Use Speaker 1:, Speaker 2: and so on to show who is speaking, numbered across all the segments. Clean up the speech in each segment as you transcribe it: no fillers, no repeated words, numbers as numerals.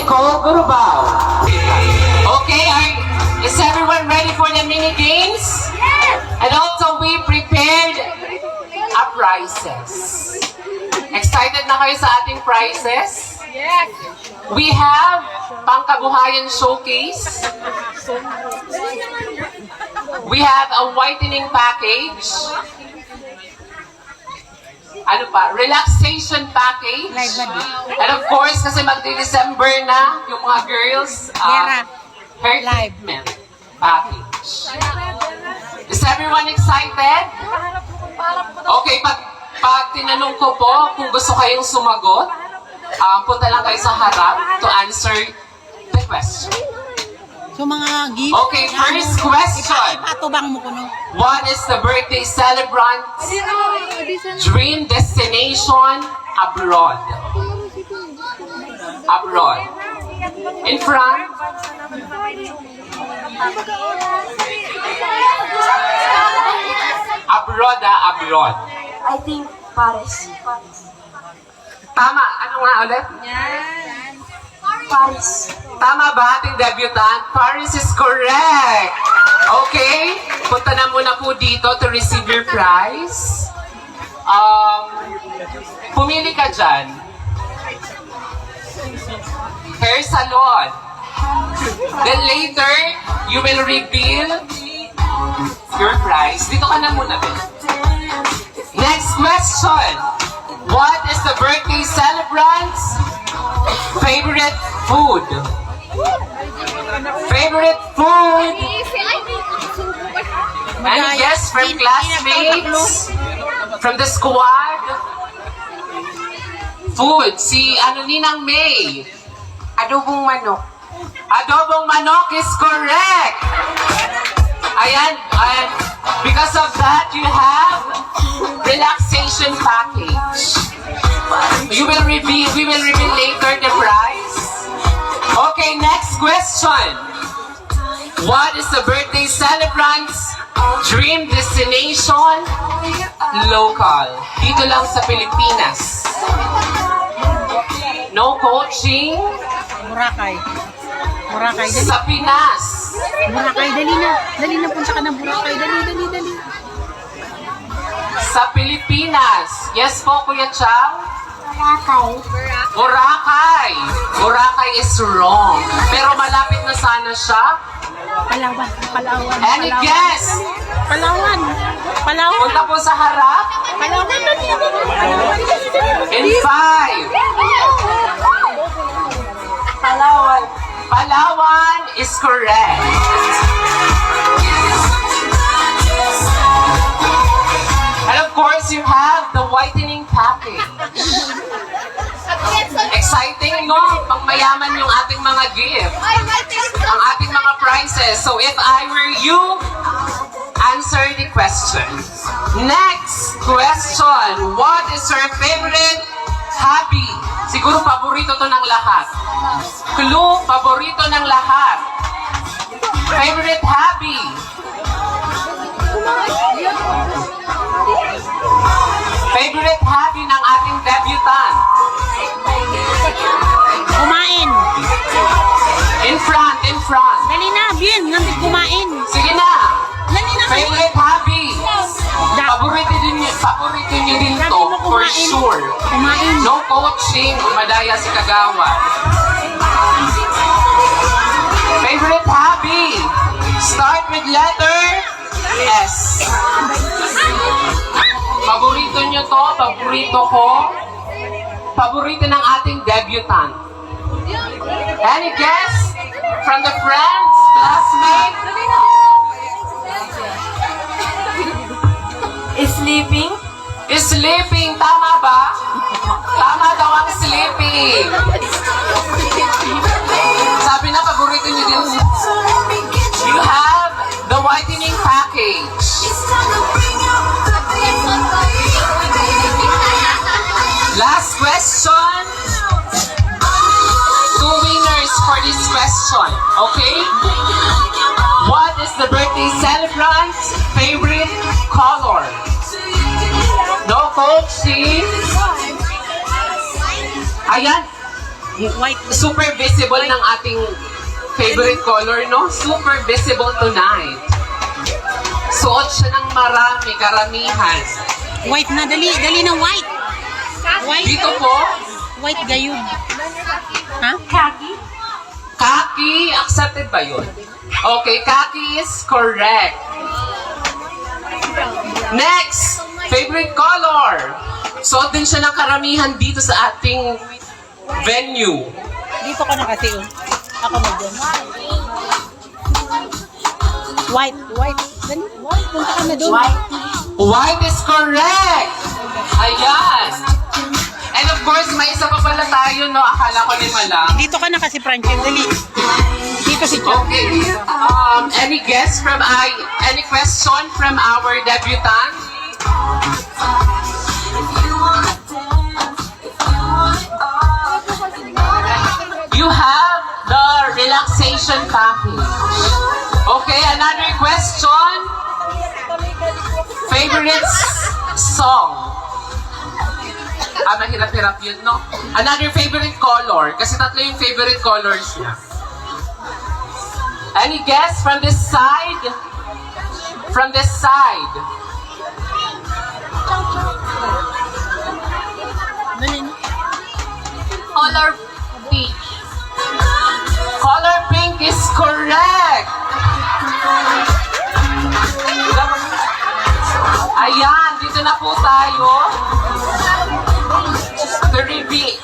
Speaker 1: Nicole Gurubao. Okay, is everyone ready for the mini games? Yes! And also we prepared prizes. Excited na kayo sa ating prizes?
Speaker 2: Yes!
Speaker 1: We have pangkabuhayan showcase. We have a whitening package. Ano pa? Relaxation package. And of course, kasi magdi-December na, yung mga girls, hair treatment package. Is everyone excited? Okay, pag tinanong ko po kung gusto kayong sumagot, punta lang kayo sa harap to answer the question.
Speaker 2: So mga gift.
Speaker 1: Okay, first question.
Speaker 2: Ipatubang mo kuno.
Speaker 1: What is the birthday celebrant's dream destination abroad? Abroad. In front. Abroad, abroad.
Speaker 3: I think Paris.
Speaker 1: Tama. Ano nga ulit?
Speaker 3: Paris.
Speaker 1: Tama ba ating debutant? Paris is correct. Okay? Punta na muna po dito to receive your prize. Pumili ka dyan. Hair salon. Then later, you will reveal your prize. Dito ka na muna, Ben. Next question. What is the birthday celebrant's favorite food? Favorite food? Any guess from classmates? From the squad? Food. Si Ninang May.
Speaker 3: Adobong manok.
Speaker 1: Adobong manok is correct. Ayan. Because of that, you have relaxation package. We will reveal later the prize. Okay, next question. What is the birthday celebrant's dream destination? Local. Dito lang sa Pilipinas. No coaching.
Speaker 2: Boracay. Boracay, dali.
Speaker 1: Sa Pinas.
Speaker 2: Boracay, dali na. Dali na, punta ka ng Boracay. Dali.
Speaker 1: Sa Pilipinas. Yes po, Kuya Chow?
Speaker 3: Boracay.
Speaker 1: Boracay is wrong. Pero malapit na sana siya.
Speaker 2: Palawan.
Speaker 1: Any guess?
Speaker 2: Palawan.
Speaker 1: Punta po sa harap.
Speaker 2: Palawan.
Speaker 1: In 5. Palawan is correct. And of course, you have the whitening package. Exciting, no? Pangmayaman yung ating mga gift. Ang ating mga prizes. So if I were you, answer the question. Next question. What is your favorite hobby? Siguro paborito to ng lahat. Clue, paborito ng lahat. Favorite hobby. Favorite hobby ng ating debutant.
Speaker 2: Kumain.
Speaker 1: In front.
Speaker 2: Dali na, Bien. Nandit kumain.
Speaker 1: Sige na.
Speaker 2: Dali na.
Speaker 1: Favorite hobby. Paborito niyo din to, for sure.
Speaker 2: Kumain.
Speaker 1: No coaching, madaya si Kagawa. Favorite hobby. Start with letter S. Paborito niyo to, paborito ko. Paborito ng ating debutant. Any guess? From the friends, classmates?
Speaker 3: Sleeping.
Speaker 1: Sleeping, tama ba? Tama daw ang sleeping. Sabi na, paborito niyo din. You have the whitening package. Last question. 2 winners for this question, okay? What is the birthday celebrant's favorite color? No coaching. Ayan.
Speaker 2: White.
Speaker 1: Super visible ng ating favorite color, no? Super visible tonight. Suot siya ng marami, karamihan.
Speaker 2: White na, dali na white. White.
Speaker 1: Dito po,
Speaker 2: White gayud. Ha?
Speaker 3: Khaki.
Speaker 1: khaki, accepted ba yun? Okay, khaki is correct. Next, favorite color. Suot din siya ng karamihan dito sa ating venue.
Speaker 2: Dito ka na kasi, oh. Ako na dyan. White. Dali, white. Punta ka na doon.
Speaker 1: White is correct! Ayan! And of course, may isa pa pala tayo, no? Akala ko lima lang.
Speaker 2: Dito ka na kasi, Franklin. Dali. Dito si Chuck.
Speaker 1: Okay. Any guess from any question from our debutant? You have the relaxation package. Okay, another question. Favorite song? Mahirap-hirap yun, no? Another favorite color. Kasi tatlo yung favorite colors niya. Any guess from this side? From this side.
Speaker 2: Dali na.
Speaker 3: Color peach.
Speaker 1: Color pink is correct. Ayan, dito na po tayo. To reveal.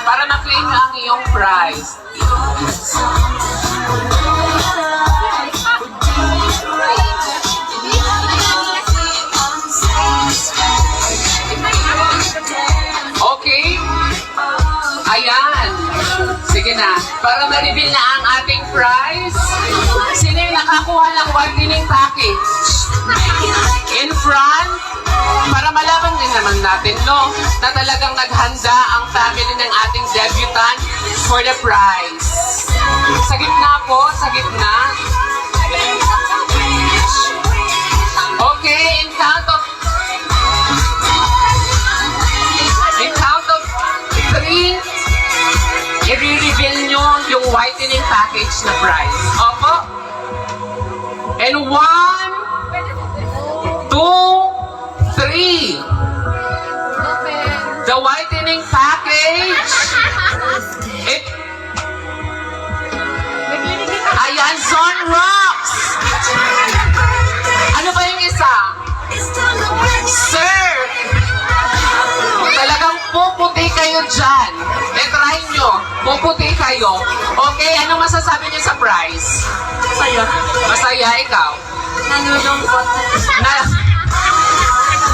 Speaker 1: Para ma-claim nyo ang iyong prize. Okay? Ayan. Sige na. Para ma-reveal na ang ating prize, sino yung nakakuha ng whitening package? In front, para malaman din naman natin, no, na talagang naghanda ang family ng ating debutant for the prize. Sa gitna po, sa gitna. Okay, in count of 3, i-reveal nyo yung whitening package na prize. Opo. And 1, 2, 3. The whitening package. Ayan, Sunrocks. Ano ba yung isa? Sir, talagang puputi kayo dyan. Try nyo. Puputi kayo. Okay, ano masasabi nyo sa prize?
Speaker 3: Masaya.
Speaker 1: Masaya, ikaw?
Speaker 3: Nanulungkot.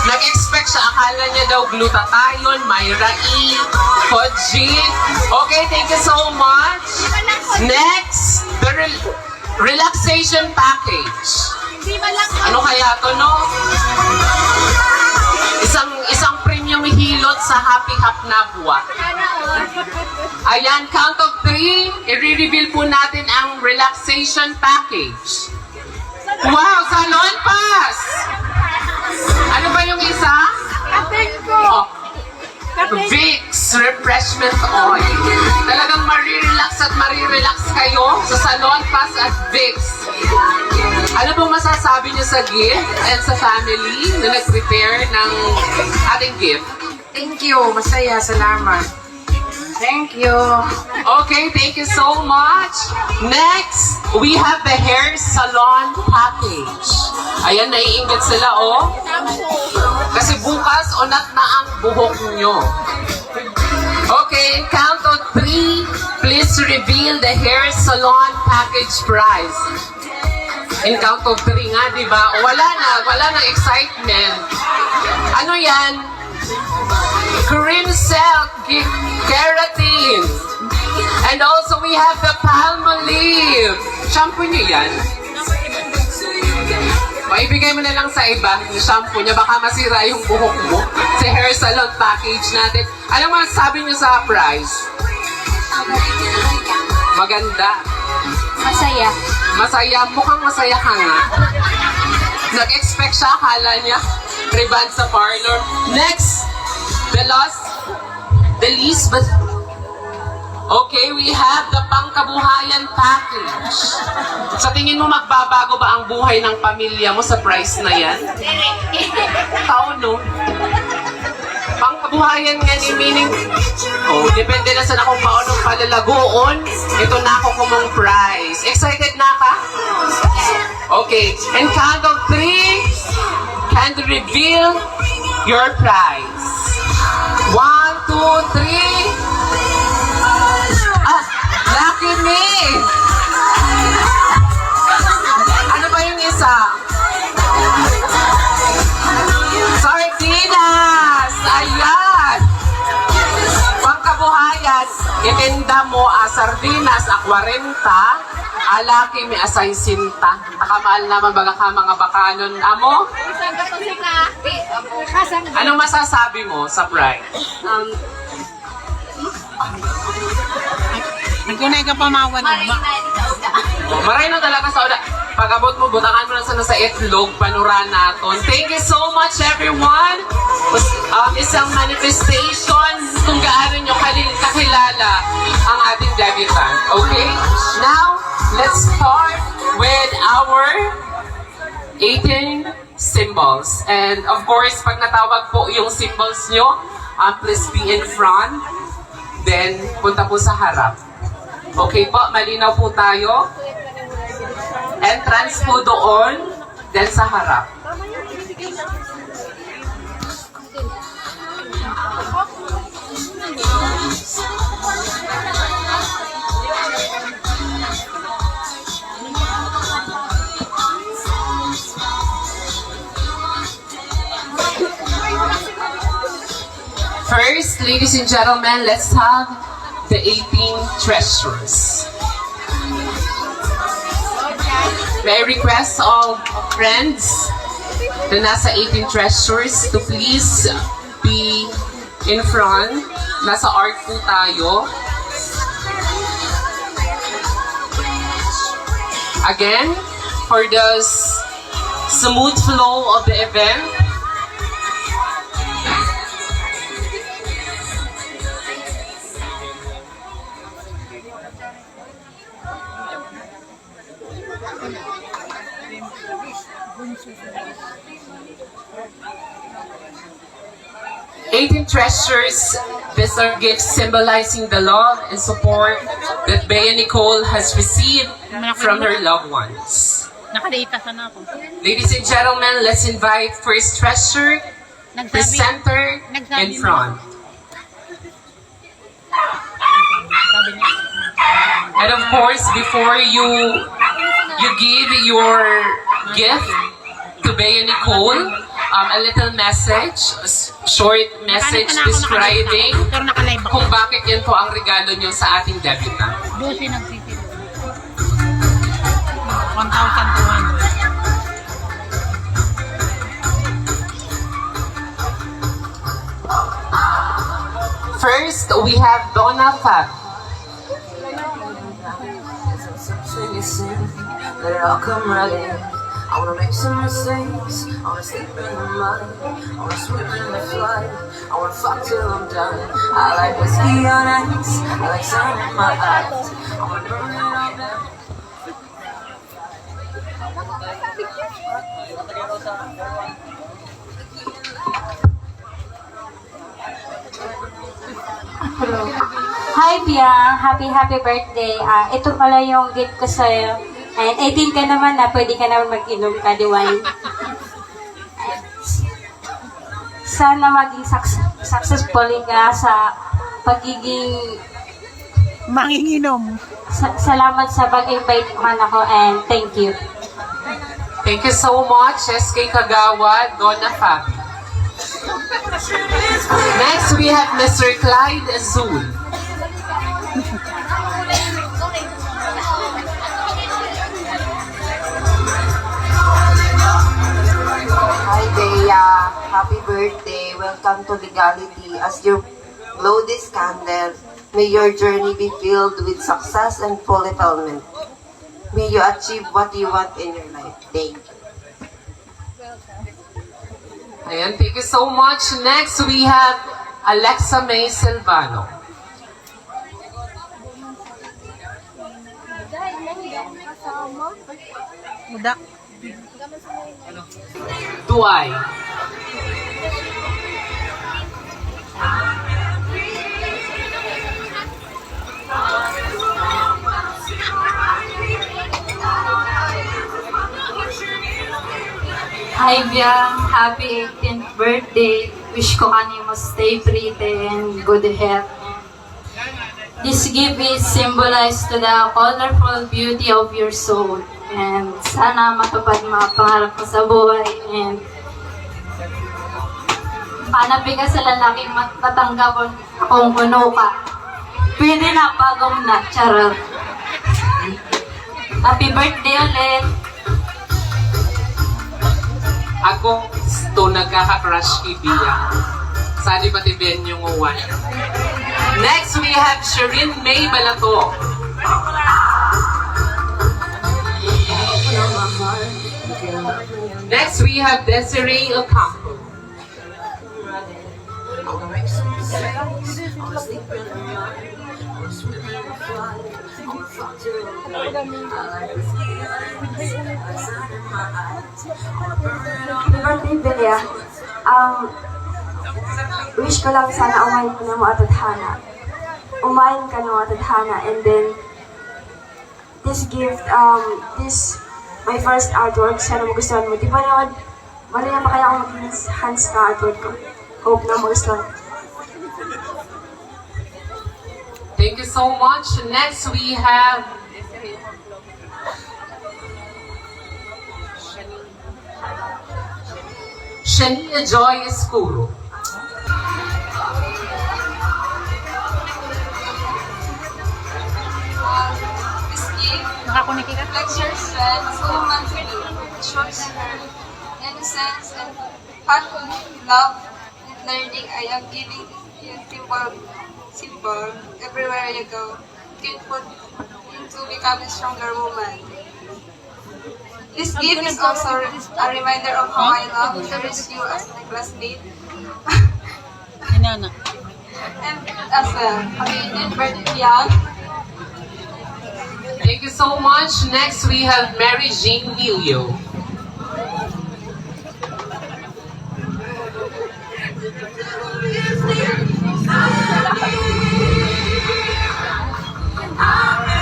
Speaker 1: Nag-expect siya. Akala niya daw glutathione, Myra E, Hodgin. Okay, thank you so much. Next, the relaxation package. Ano kaya to, no? Isang premium hilot sa Happy Hapnabwa. Ayan, count of 3, i-reveal po natin ang relaxation package. Wow, Salon Pass! Ano ba yung isa? Oh, Vicks Refreshment Oil. Talagang marirelax at marirelax kayo sa Salon Pass at Vicks. Ano pong masasabi niyo sa gift and sa family na nag-prepare ng ating gift?
Speaker 3: Thank you. Masaya. Salamat. Thank you.
Speaker 1: Okay, thank you so much. Next, we have the hair salon package. Ayan, naiinggit sila, oh. Kasi bukas, unat na ang buhok nyo. Okay, count of 3, please reveal the hair salon package price. In count of 3 nga, di ba? Wala na excitement. Ano yan? Cream silk keratin. And also we have the Palmolive. Shampoo nyo yan? Maibigay mo na lang sa iba yung shampoo niya. Baka masira yung buhok mo sa hair salon package natin. Ano masasabi nyo sa price? Maganda.
Speaker 3: Masaya.
Speaker 1: Masaya. Mukhang masaya ka nga. Nag-expect siya. Akala niya. Rebound sa parlor. Next. The least but Okay, we have the pangkabuhayan package. Sa tingin mo, magbabago ba ang buhay ng pamilya mo sa price na yan? Tao, no? Pangkabuhayan nga ni meaning, oh, depende na sa akong paunong palalagoon. Ito na ako kumong price. Excited na ka? Okay, and count of 3, can reveal your prize. 1, 2, 3. Lucky me! Ano ba yung isa? Sardinas! Ayan! Pangkabuhayan, itinda mo sardinas, 40, alaki may asay sinta. Nakamaal naman baga ka mga bakanon. Amo? Anong masasabi mo sa price?
Speaker 2: Nagkunay ka pa mawad ba?
Speaker 1: Maray na talaga sa una. Pag-abot mo, butangan mo na sana sa itlog, panura naton. Thank you so much, everyone. Isang manifestation kung gaano nyo kakilala ang ating debutant. Okay? Now, let's start with our 18 symbols. And of course, pag natawag po yung symbols nyo, please be in front. Then, punta po sa harap. Okay po, malinaw po tayo. Entrance po doon, then sa harap. First, ladies and gentlemen, let's have the 18 treasures. May I request all friends na nasa 18 treasures to please be in front. Nasa art po tayo. Again, for the smooth flow of the event, treasures. These are gifts symbolizing the love and support that Bea Nicole has received from her loved ones.
Speaker 2: Nakadata sana ako.
Speaker 1: Ladies and gentlemen, let's invite first treasure, presenter in front. And of course, before you give your gift to Bea Nicole, a little message, a short message describing kung bakit yan po ang regalo nyo sa ating debutant.
Speaker 2: 12 nagsisilip. 1,200.
Speaker 1: First, we have Donna Fab.
Speaker 3: Let it all come right in. I wanna make some mistakes. I wanna sleep in the mud. I wanna swim in the flood. I wanna fuck till I'm done. I like whiskey on ice. I like sun in my eyes. I wanna burn it all down.
Speaker 4: Hello. Hi, Biang. Happy birthday. Ito pala yung gift ko sa'yo. And 18 ka naman na, pwede ka naman mag-inom ka, di wine. Sana maging successful ka sa pagiging...
Speaker 2: Manginginom.
Speaker 4: Salamat sa pag-invite man ako and thank you.
Speaker 1: Thank you so much, SK Kagawa, Donna Fab. Next, we have Mr. Clyde Azul.
Speaker 3: Hi, Bea. Happy birthday. Welcome to Legality. As you blow this candle, may your journey be filled with success and fulfillment. May you achieve what you want in your life. Thank you.
Speaker 1: Ayan, thank you so much. Next, we have Alexa May Silvano.
Speaker 2: Muda.
Speaker 1: Duay.
Speaker 4: Hi Biang, happy 18th birthday. Wish ko kanimo stay pretty and good health. This gift is symbolized to the colorful beauty of your soul. And sana matupad mga pangarap mo sa buhay. And hanapin ka sa lalaking matatanggap kung puno ka. Pwede na pagong na, charot. Happy birthday ulit.
Speaker 1: Ako gusto nagkaka-crush kay Bia. Sali pati Ben yung uwan. Next, we have Sherin May Balato. Next, we have Desiree Ocampo.
Speaker 5: Happy birthday, Belia. Wish ko lang sana umayin ko na mo atadhana. Umayin ka na mo atadhana. And then, this gift, this, my first artwork, sana magustuhan mo. Di ba naman, bali na ba kaya ako mag-hands ka artwork ko? Hope na magustuhan.
Speaker 1: Thank you so much. Next, we have Shania Joy Escuro.
Speaker 4: This gift
Speaker 2: Nakakunik ka?
Speaker 4: reflects your strength, humanity, shows her innocence and fun, love, and learning. I am giving you symbol everywhere you go. You can put into become a stronger woman. This gift is also a reminder of how I love to cherish you as my classmate.
Speaker 2: Inana.
Speaker 4: And as well, happy birthday, Biang.
Speaker 1: Thank you so much. Next, we have Mary Jane Milio.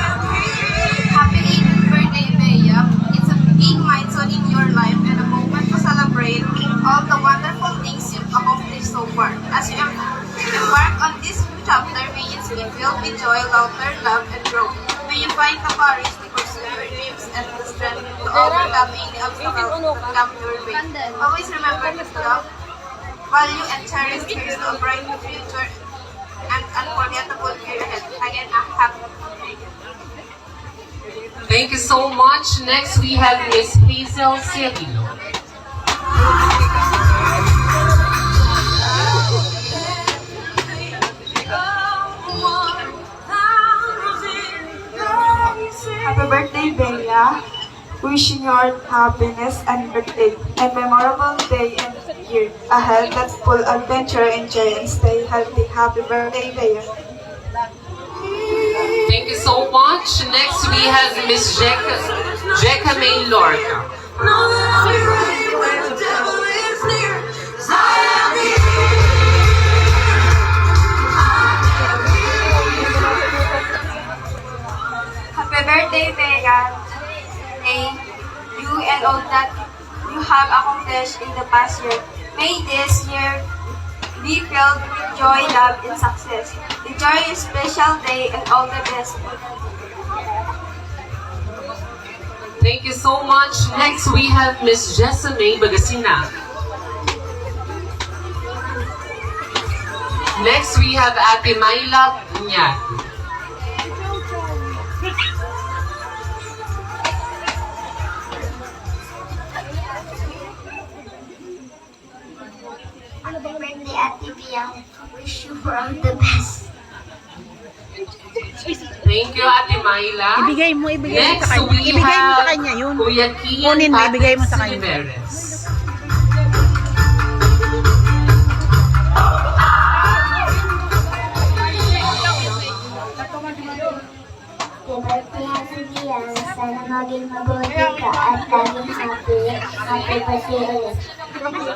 Speaker 6: Happy 18th birthday, Bea. It's a big milestone in your life and a moment to celebrate all the wonderful things you've accomplished so far. As you embark on this new chapter, may it be filled with joy, laughter, love, and growth. May you find the courage to pursue your dreams and the strength to overcome any obstacle that come your way. Always remember to love, value, and cherish here's to a bright future and unforgettable year ahead. Again, a happy birthday.
Speaker 1: Thank you so much. Next, we have Miss Hazel Cirillo.
Speaker 5: Happy birthday, Bea. Wishing you all happiness and birthday and memorable day and year ahead that's full adventure, enjoy, and stay healthy. Happy birthday, Bea.
Speaker 1: Thank you so much. Next, we have Miss Jecca May Lorca.
Speaker 6: Happy birthday, Vega. May you and all that you have accomplished in the past year. May this year be filled with joy, love, and success. Enjoy your special day and all the best.
Speaker 1: Thank you so much. Next, we have Miss Jessamay Bagasina. Next, we have Ate Myla Bunyag.
Speaker 7: Happy birthday, Ate Biang. Wish you for all the best.
Speaker 1: Thank you, Ate Myla.
Speaker 2: Ibigay mo sa
Speaker 1: Next,
Speaker 2: kanya.
Speaker 1: we
Speaker 2: Ibigay mo sa
Speaker 1: have
Speaker 2: kanya yun.
Speaker 1: Kuya Kian
Speaker 2: Kunin mo, ibigay mo sa
Speaker 1: Patrick
Speaker 2: kanya.
Speaker 1: Silveres.
Speaker 7: Happy birthday, Ate Biang. Sana maging mabuti ka at laging happy. Happy birthday ulit.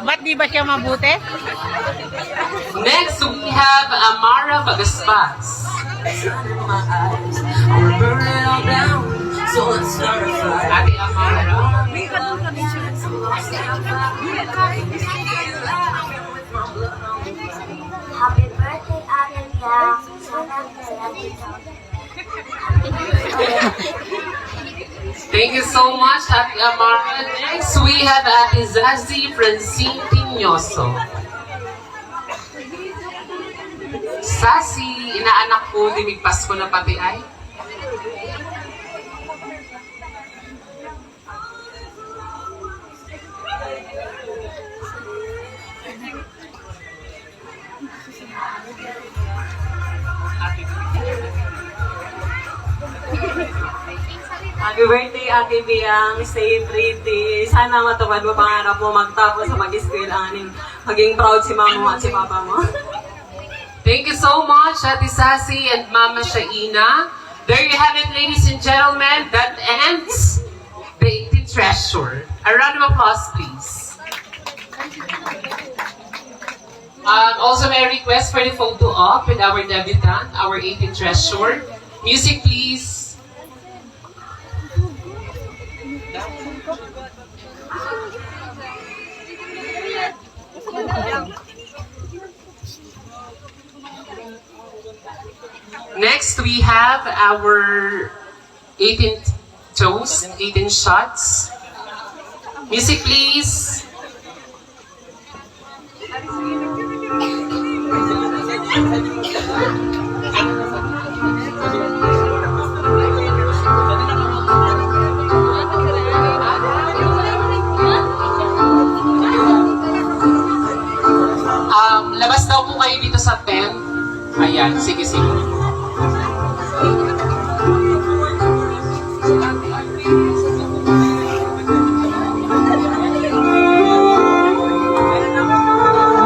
Speaker 2: Ba't di ba siya mabuti?
Speaker 1: Next, we have Amara Bagaspas. Ate Amara.
Speaker 7: Happy birthday, Ate Biang. Sana palagi ka.
Speaker 1: Thank you so much, Ate Amara. Next, we have Ate Zazie Francine Piñoso. Sasi, inaanak ko, limig Pasko na pati ay.
Speaker 8: Happy birthday, Ate Biang. Stay pretty. Sana matupad mo pangarap mo magtapos sa mag-school aning maging proud si mama mo at si papa mo.
Speaker 1: Thank you so much, Ate Sassy and Mama Shaina. There you have it, ladies and gentlemen. That ends the 18th Treasure. A round of applause, please. Also, may request for the photo op with our debutant, our 18th Treasure. Music, please. Next, we have our 18th toast, 18 shots. Music, please. Labas daw po kayo dito sa tent. Ayan, sige, sige.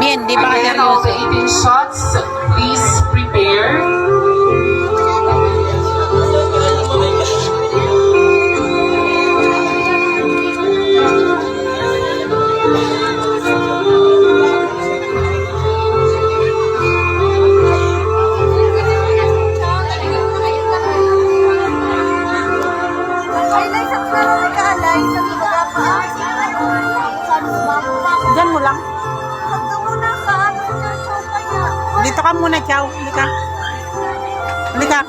Speaker 2: Min, di ba
Speaker 1: Again, all the 18 shots, please prepare.
Speaker 2: Diyan mo lang. Dito ka muna, Chow. Halika. Halika.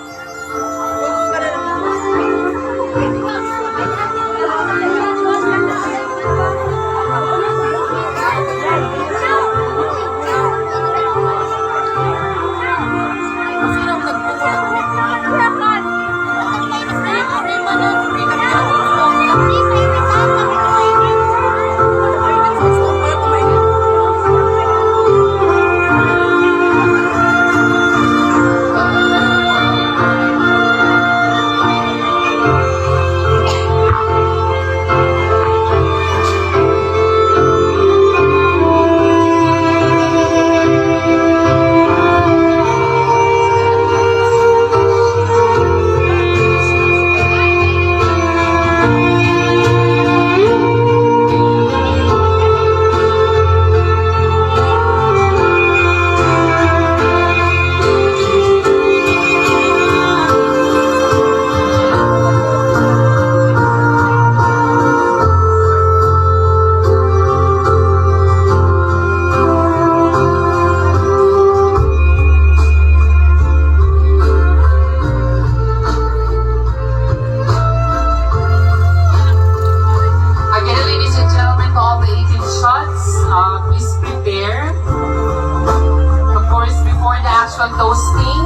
Speaker 2: Toasting,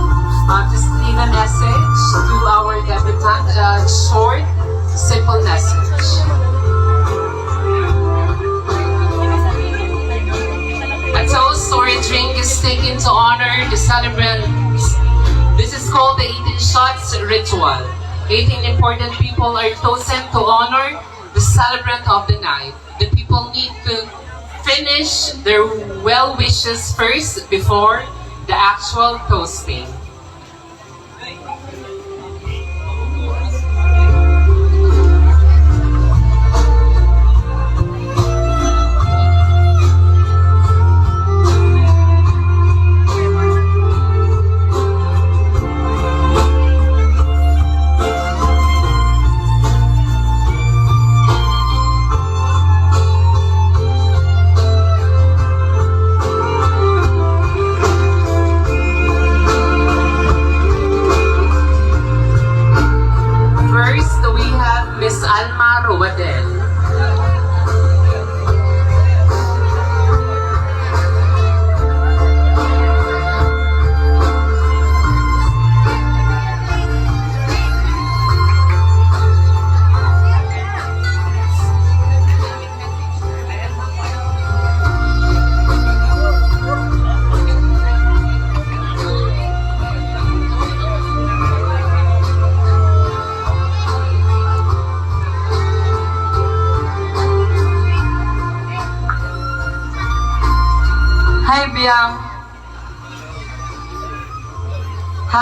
Speaker 2: just leave a message to our debutant, a short, simple message. A toast or a drink is taken to honor the celebrants. This is called the 18 shots ritual. 18 important people are chosen to honor the celebrant of the night. The people need to finish their well wishes first before the actual toasting.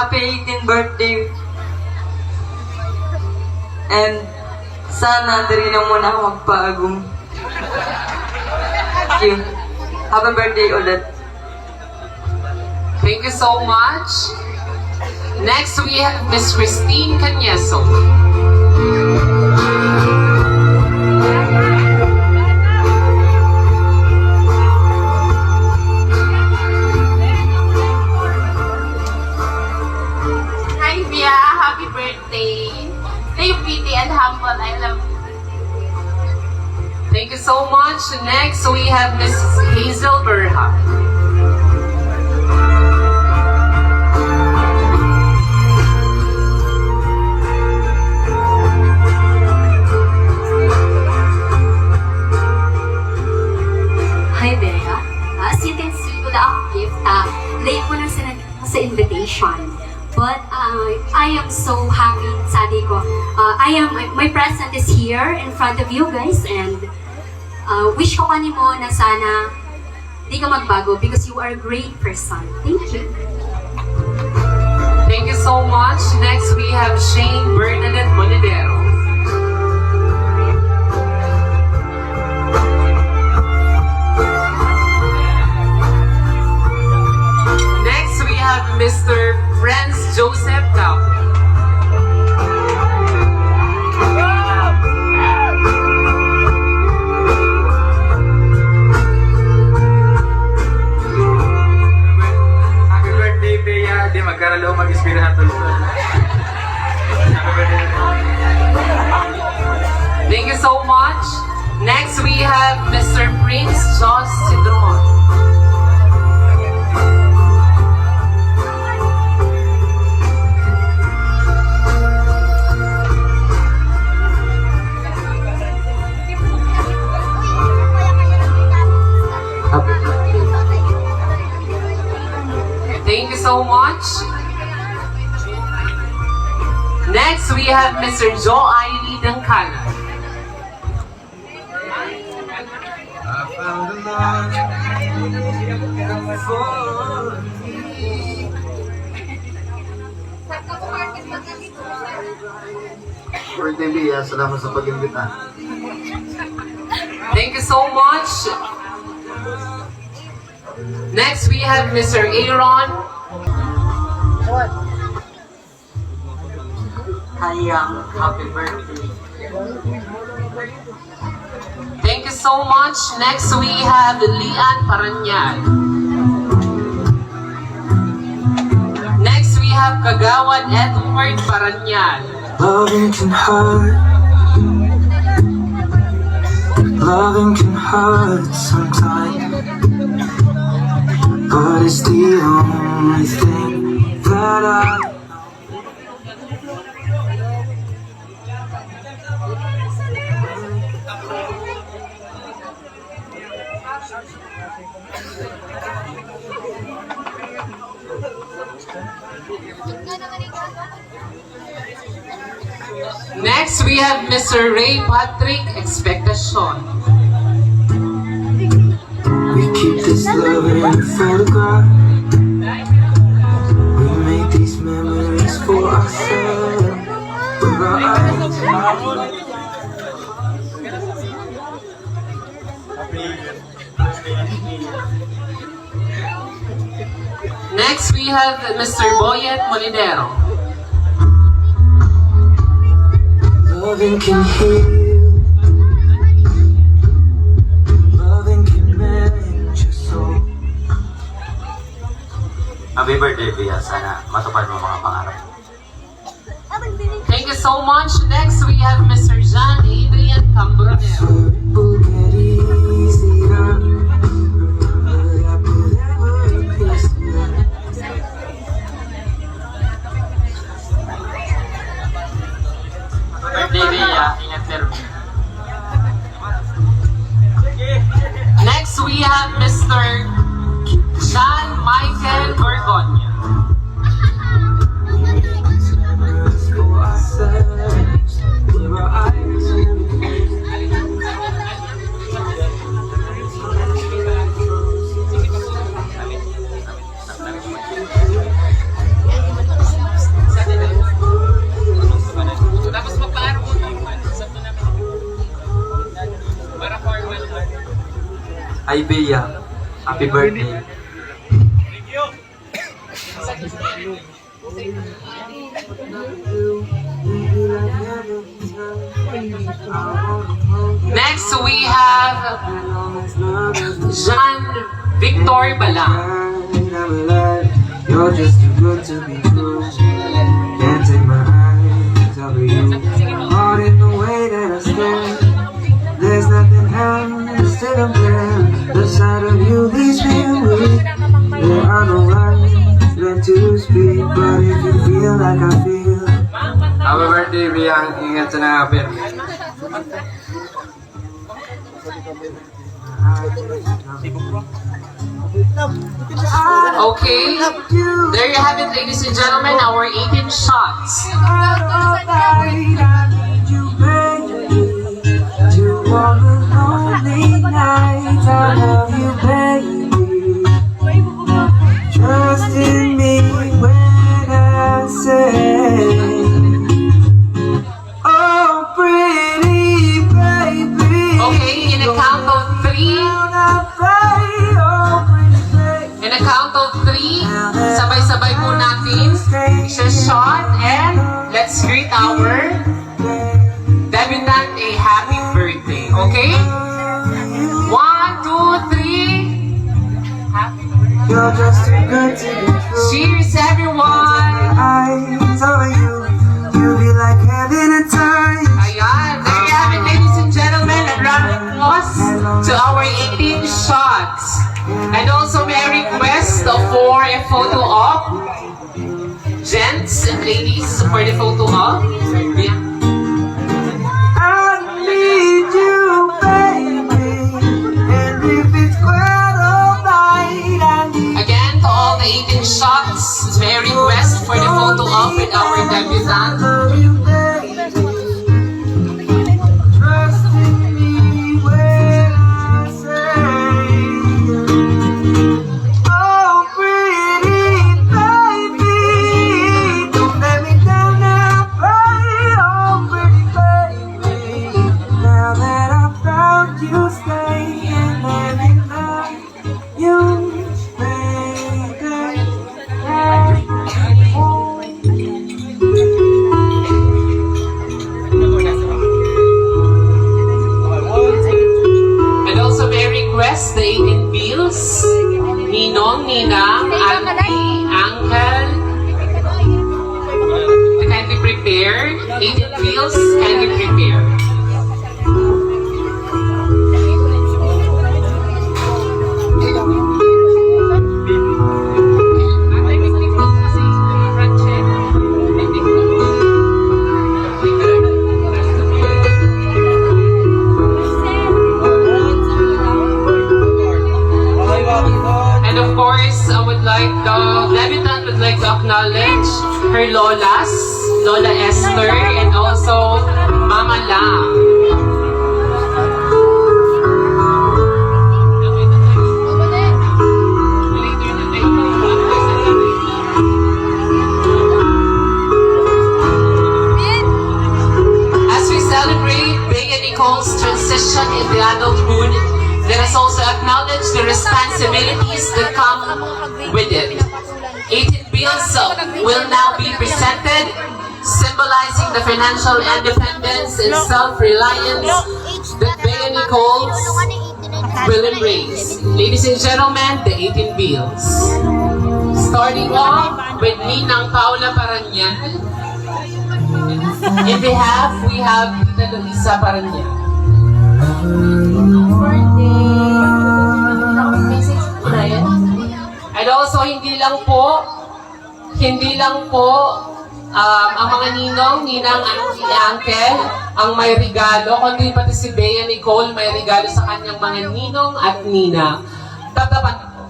Speaker 8: happy 18th birthday. And sana diri na muna ako magpagong. Thank you. Happy birthday ulit.
Speaker 2: Thank you so much. Next, we have Miss Christine Cañeso.
Speaker 6: Hi, Bia. Happy birthday. Stay pretty and humble. I love you.
Speaker 2: Thank you so much. Next, we have Miss Hazel Berha.
Speaker 9: Hi, Bea. As you can see, wala akong gift. Late mo na sa invitation. But I am so happy, sabi ko. My present is here in front of you guys and wish ko kanimo na sana di ka magbago because you are a great person. Thank you.
Speaker 2: Thank you so much. Next, we have Shane Bernadette Monedero. Next, we have Mr. Franz Joseph Tao.
Speaker 10: Happy birthday, Bea. Di magkaralo mag-inspira natin. Happy birthday.
Speaker 2: Thank you so much. Next, we have Mr. Prince Jos Sidron. Thank you so much. Next, we have Mr. Joe Ailey Dancana.
Speaker 10: Birthday, Bea. Salamat sa pag-imbita.
Speaker 2: Thank you so much. Next, we have Mr. Aaron.
Speaker 8: Hayang, happy birthday.
Speaker 2: Thank you so much. Next, we have Lian Paranyal. Next, we have Kagawan Edward Paranyal.
Speaker 11: Loving can hurt. Loving can hurt sometimes. But it's the only thing that I
Speaker 2: Next, we have Mr. Ray Patrick Expectacion.
Speaker 11: We keep this love in a photograph. We make these memories for ourselves. With our eyes.
Speaker 2: Next, we have Mr. Boyet Monedero.
Speaker 11: Loving can heal. Loving can mend your soul.
Speaker 10: Happy birthday, Bea. Sana matupad mo mga pangarap.
Speaker 2: Thank you so much. Next, we have Mr. John Adrian Cambronero.
Speaker 11: So it will get easier. Remember that whatever piece of life.
Speaker 10: Birthday, Bea. Ingat pero.
Speaker 2: Next, we have Mr. John Michael Borgonia.
Speaker 11: For ourselves, with our eyes Hi, Bea. Happy birthday.
Speaker 2: Next, we have Jean Victor Balang.
Speaker 11: You're just too good to be true. Can't take my eyes off of you. Caught in the way that I stand. There's nothing else to compare. The sight of you leaves me weak. There are no words left to speak, but if you feel like I feel. Happy birthday, Biyang. Ingat sa nakapin.
Speaker 2: Okay, there you have it, ladies and gentlemen, our 18 shots.
Speaker 11: Trust in me when I say, oh pretty baby.
Speaker 2: Okay, in a count of 3. In a count of 3, sabay-sabay po natin siya shot and let's greet our debutant a happy birthday. Okay? 1, 2, 3. Happy birthday.
Speaker 11: You're just too good to be true.
Speaker 2: Cheers, everyone!
Speaker 11: Eyes on you, you be like heaven and time.
Speaker 2: Ayan, there you have it, ladies and gentlemen. A round of applause to our 18 shots. And also may I request for a photo op. Gents and ladies for the photo op. Yeah.
Speaker 11: I need you, baby, and if it's quite alright, I need
Speaker 2: Again, to all the 18 shots, may I request for the photo op with our debutant.
Speaker 11: you, baby. Trust in me when I say, oh pretty baby, don't let me down now, baby. Oh pretty baby, now that I found you, staying every night, you baby.
Speaker 2: And also may I request the 18 bills. Ninong, Ninang, Auntie, Uncle. The kindly prepared. 18 bills, kindly prepared. And of course, the debutant would like to acknowledge her lolas, Lola Esther, and also Mama Lam. As we celebrate Bea Nicole's transition into adulthood, let us also acknowledge the responsibilities that come with it. 18 bills will now be presented, symbolizing the financial independence and self-reliance that Bea Nicole will embrace. Ladies and gentlemen, the 18 bills. Starting off with Ninang Paula Paranyan. In behalf, we have Tita Luisa Paranyan. And also, hindi lang po ang mga ninong, ninang, auntie, uncle, ang may regalo, kundi pati si Bea Nicole may regalo sa kanyang mga ninong at nina. Tatapan po.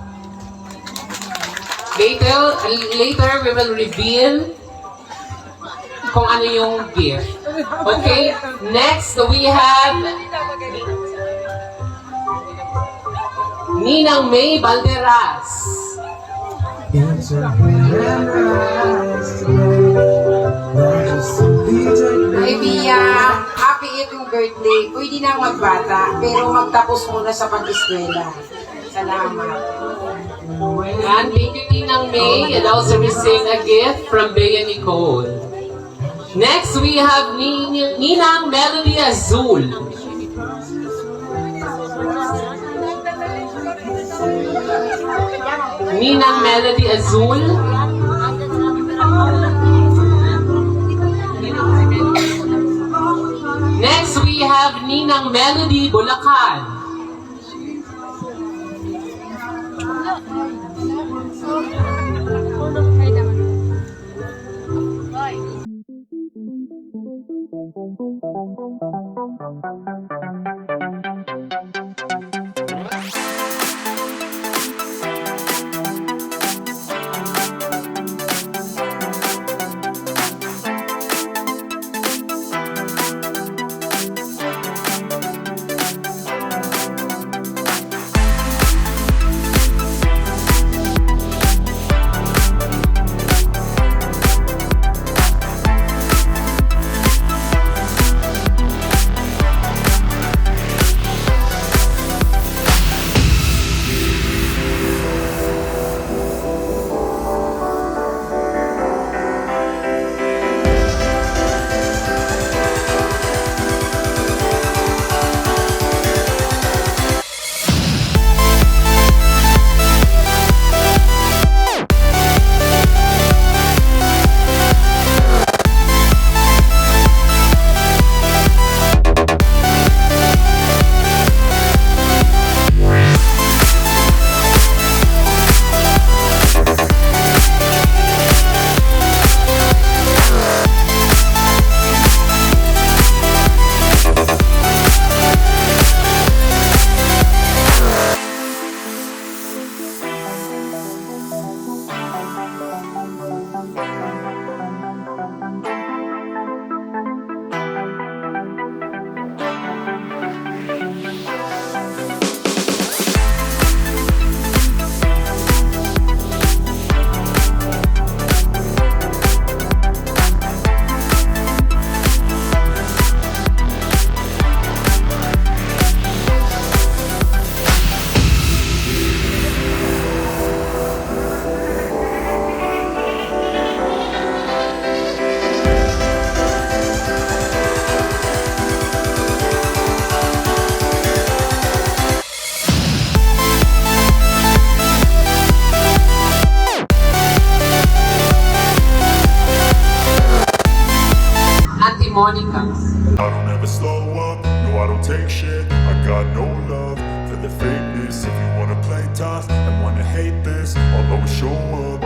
Speaker 2: Later, we will reveal kung ano yung gift. Okay? Next, we have Ninang May Balderas.
Speaker 12: Ay, Bea, happy 18th birthday. Pwede na magbata, pero magtapos muna sa pag-eskwela. Salamat.
Speaker 2: And thank you, Ninang May, and also receive a gift from Bea Nicole. Next, we have Ninang Melody Azul. Ninang Melody Azul. Next, we have Ninang Melody Bulacan. Monica.
Speaker 13: I don't ever slow up, no I don't take shit. I got no love for the fakeness. If you wanna play tough and wanna hate this, I'll always show up.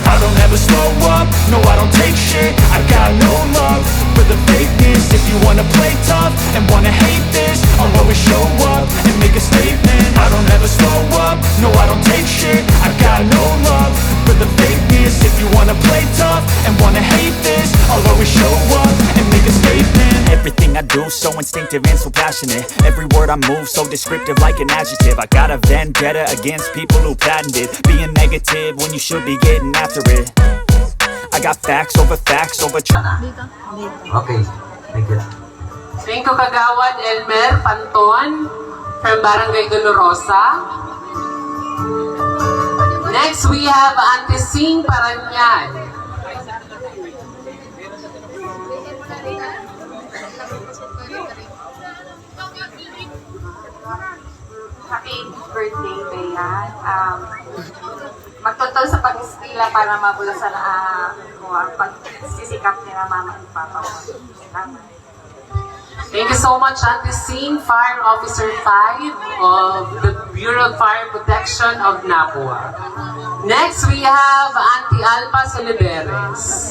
Speaker 13: I don't ever slow up, no I don't take shit. I got no love for the fakeness. If you wanna play tough and wanna hate this, I'll always show up and make a statement. I don't ever slow up, no I don't take shit. I got no love for the fakeness. If you wanna play tough and wanna hate this, I'll always show up and make a statement.
Speaker 14: Everything I do so instinctive and so passionate. Every word I move so descriptive like an adjective. I got a vendetta against people who patented being negative when you should be getting after it. I got facts over
Speaker 11: Okay, thank you.
Speaker 2: Thank you, Kagawad Elmer Panton from Barangay Dolorosa. Next, we have Auntie Sing Paranyan.
Speaker 15: Happy birthday, Bea. Magtutol sa pag-istila para mabulasan ang pagsisikap ni Mama at Papa.
Speaker 2: Thank you so much, Auntie Sing, Fire Officer 5 of the Bureau of Fire Protection of Napua. Next, we have Auntie Alpa Soliveres.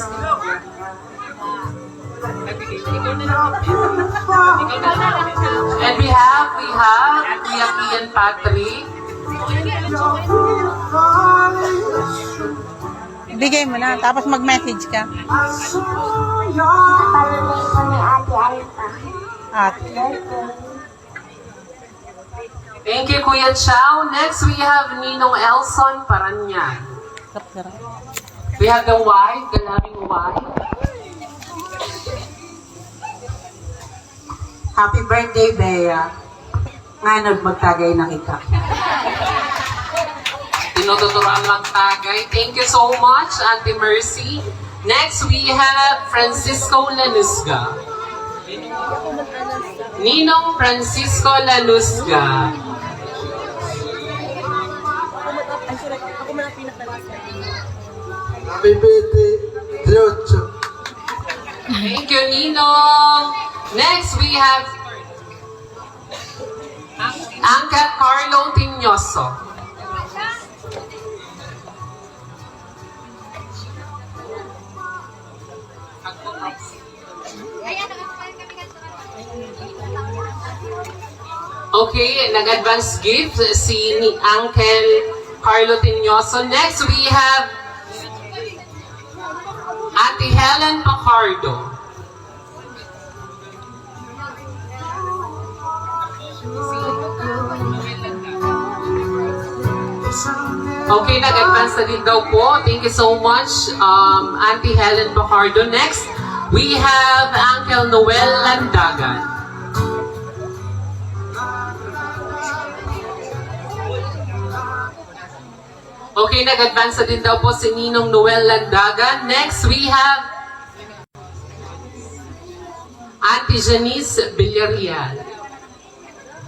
Speaker 2: And we have Kuya Kian Patrick.
Speaker 12: Bigay mo na, tapos mag-message ka.
Speaker 7: Napalunay ko ni Ate Alpa.
Speaker 2: Thank you, Kuya Chow. Next, we have Ninong Elson Paranyan. We have the wife, the loving wife.
Speaker 12: Happy birthday, Bea. Nga magtagay na kita.
Speaker 2: tinututuruan magtagay. Thank you so much, Auntie Mercy. Next, we have Francisco Lanusga. Ninong Francisco Lanusga.
Speaker 11: Happy birthday, Diocho.
Speaker 2: Thank you, Ninong. Next, we have Uncle Carlo Tinyoso. Okay, nag-advance gift si Uncle Carlo Tinyoso. Next, we have Auntie Helen Pacardo. Okay, nag-advance na din daw po. Thank you so much, Auntie Helen Pacardo. Next, we have Uncle Noel Landagan. Okay, nag-advance na din daw po si Ninong Noel Landagan. Next, we have Auntie Janice Villarreal.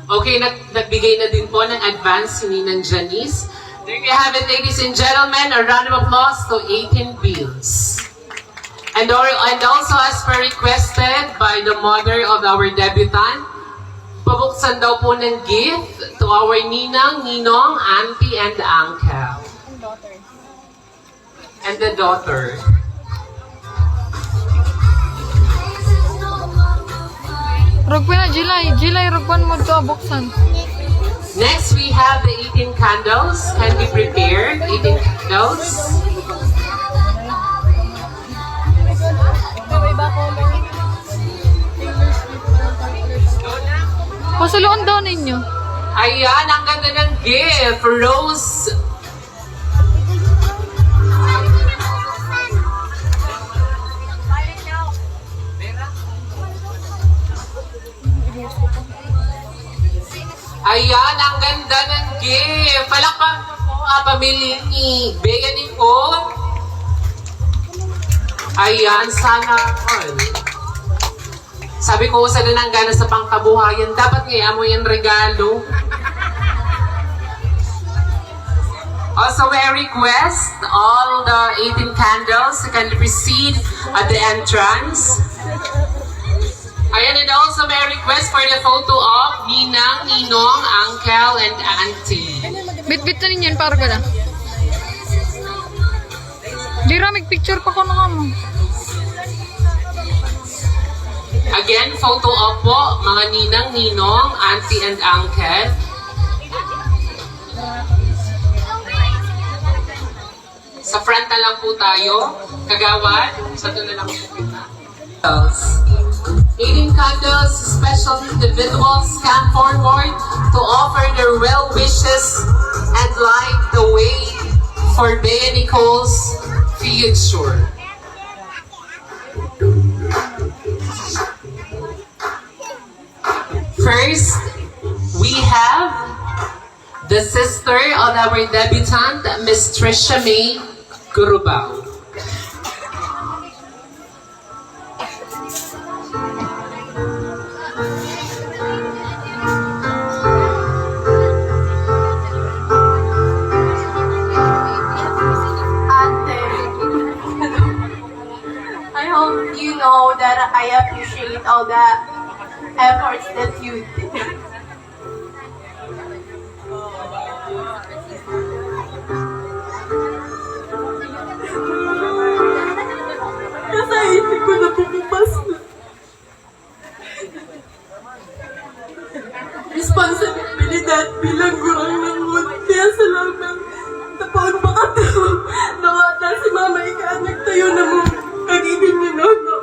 Speaker 2: Okay, nagbigay na din po ng advance si Ninang Janice. There you have it, ladies and gentlemen. A round of applause to 18 bills. And also, as per requested by the mother of our debutant, pabuksan daw po ng gift to our Ninang, Ninong, Auntie, and Uncle. And the daughter.
Speaker 16: Rugpan na, Jilay, rugpan mo to, buksan.
Speaker 2: Next, we have the 18 candles. Can be prepared. 18 candles.
Speaker 16: Pasuluan daw ninyo.
Speaker 2: Ayan, ang ganda ng gift. Rose. Ayan, ang ganda ng gift. Palakpan po ang pamilya ni Bea Nicole. Ayan, sana all. Sabi ko, usa na ng gana sa pangkabuhayan. Dapat ngayon mo yung regalo. Also, may request all the 18 candles can proceed at the entrance. Ayan, and also may request for the photo of Ninang, Ninong, Uncle, and Auntie.
Speaker 16: Bit-bit na ninyo, para ka na. Dira, mag-picture pa ko na nga mo.
Speaker 2: Again, photo op po, mga Ninang, Ninong, Auntie, and Uncle. Sa front na lang po tayo. Kagawad, sa doon na lang po kita. 18 candles, special individuals come forward to offer their well wishes and light the way for Bea Nicole's future. First, we have the sister of our debutant, Miss Trisha May Gurubao.
Speaker 6: I hope you know that I appreciate all the efforts that you did. Nasa isip ko na pupupas na. Responsibilidad bilang gurang ng mood. Kaya salamat. Tapaon pa ka to. Nakata si mama ika nagtayo na mo. Kagiging ninono.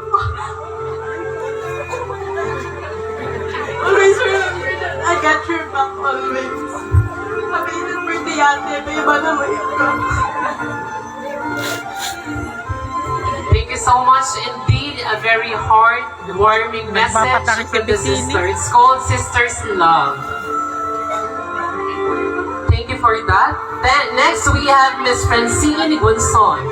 Speaker 6: Always remember that I got your back always. Happy birthday, ate. Kaya ba na mo
Speaker 2: Thank you so much. Indeed, a very heartwarming message from the sister. It's called Sister's Love. Thank Thank you for that. Then next we have Miss Francine Gonzon.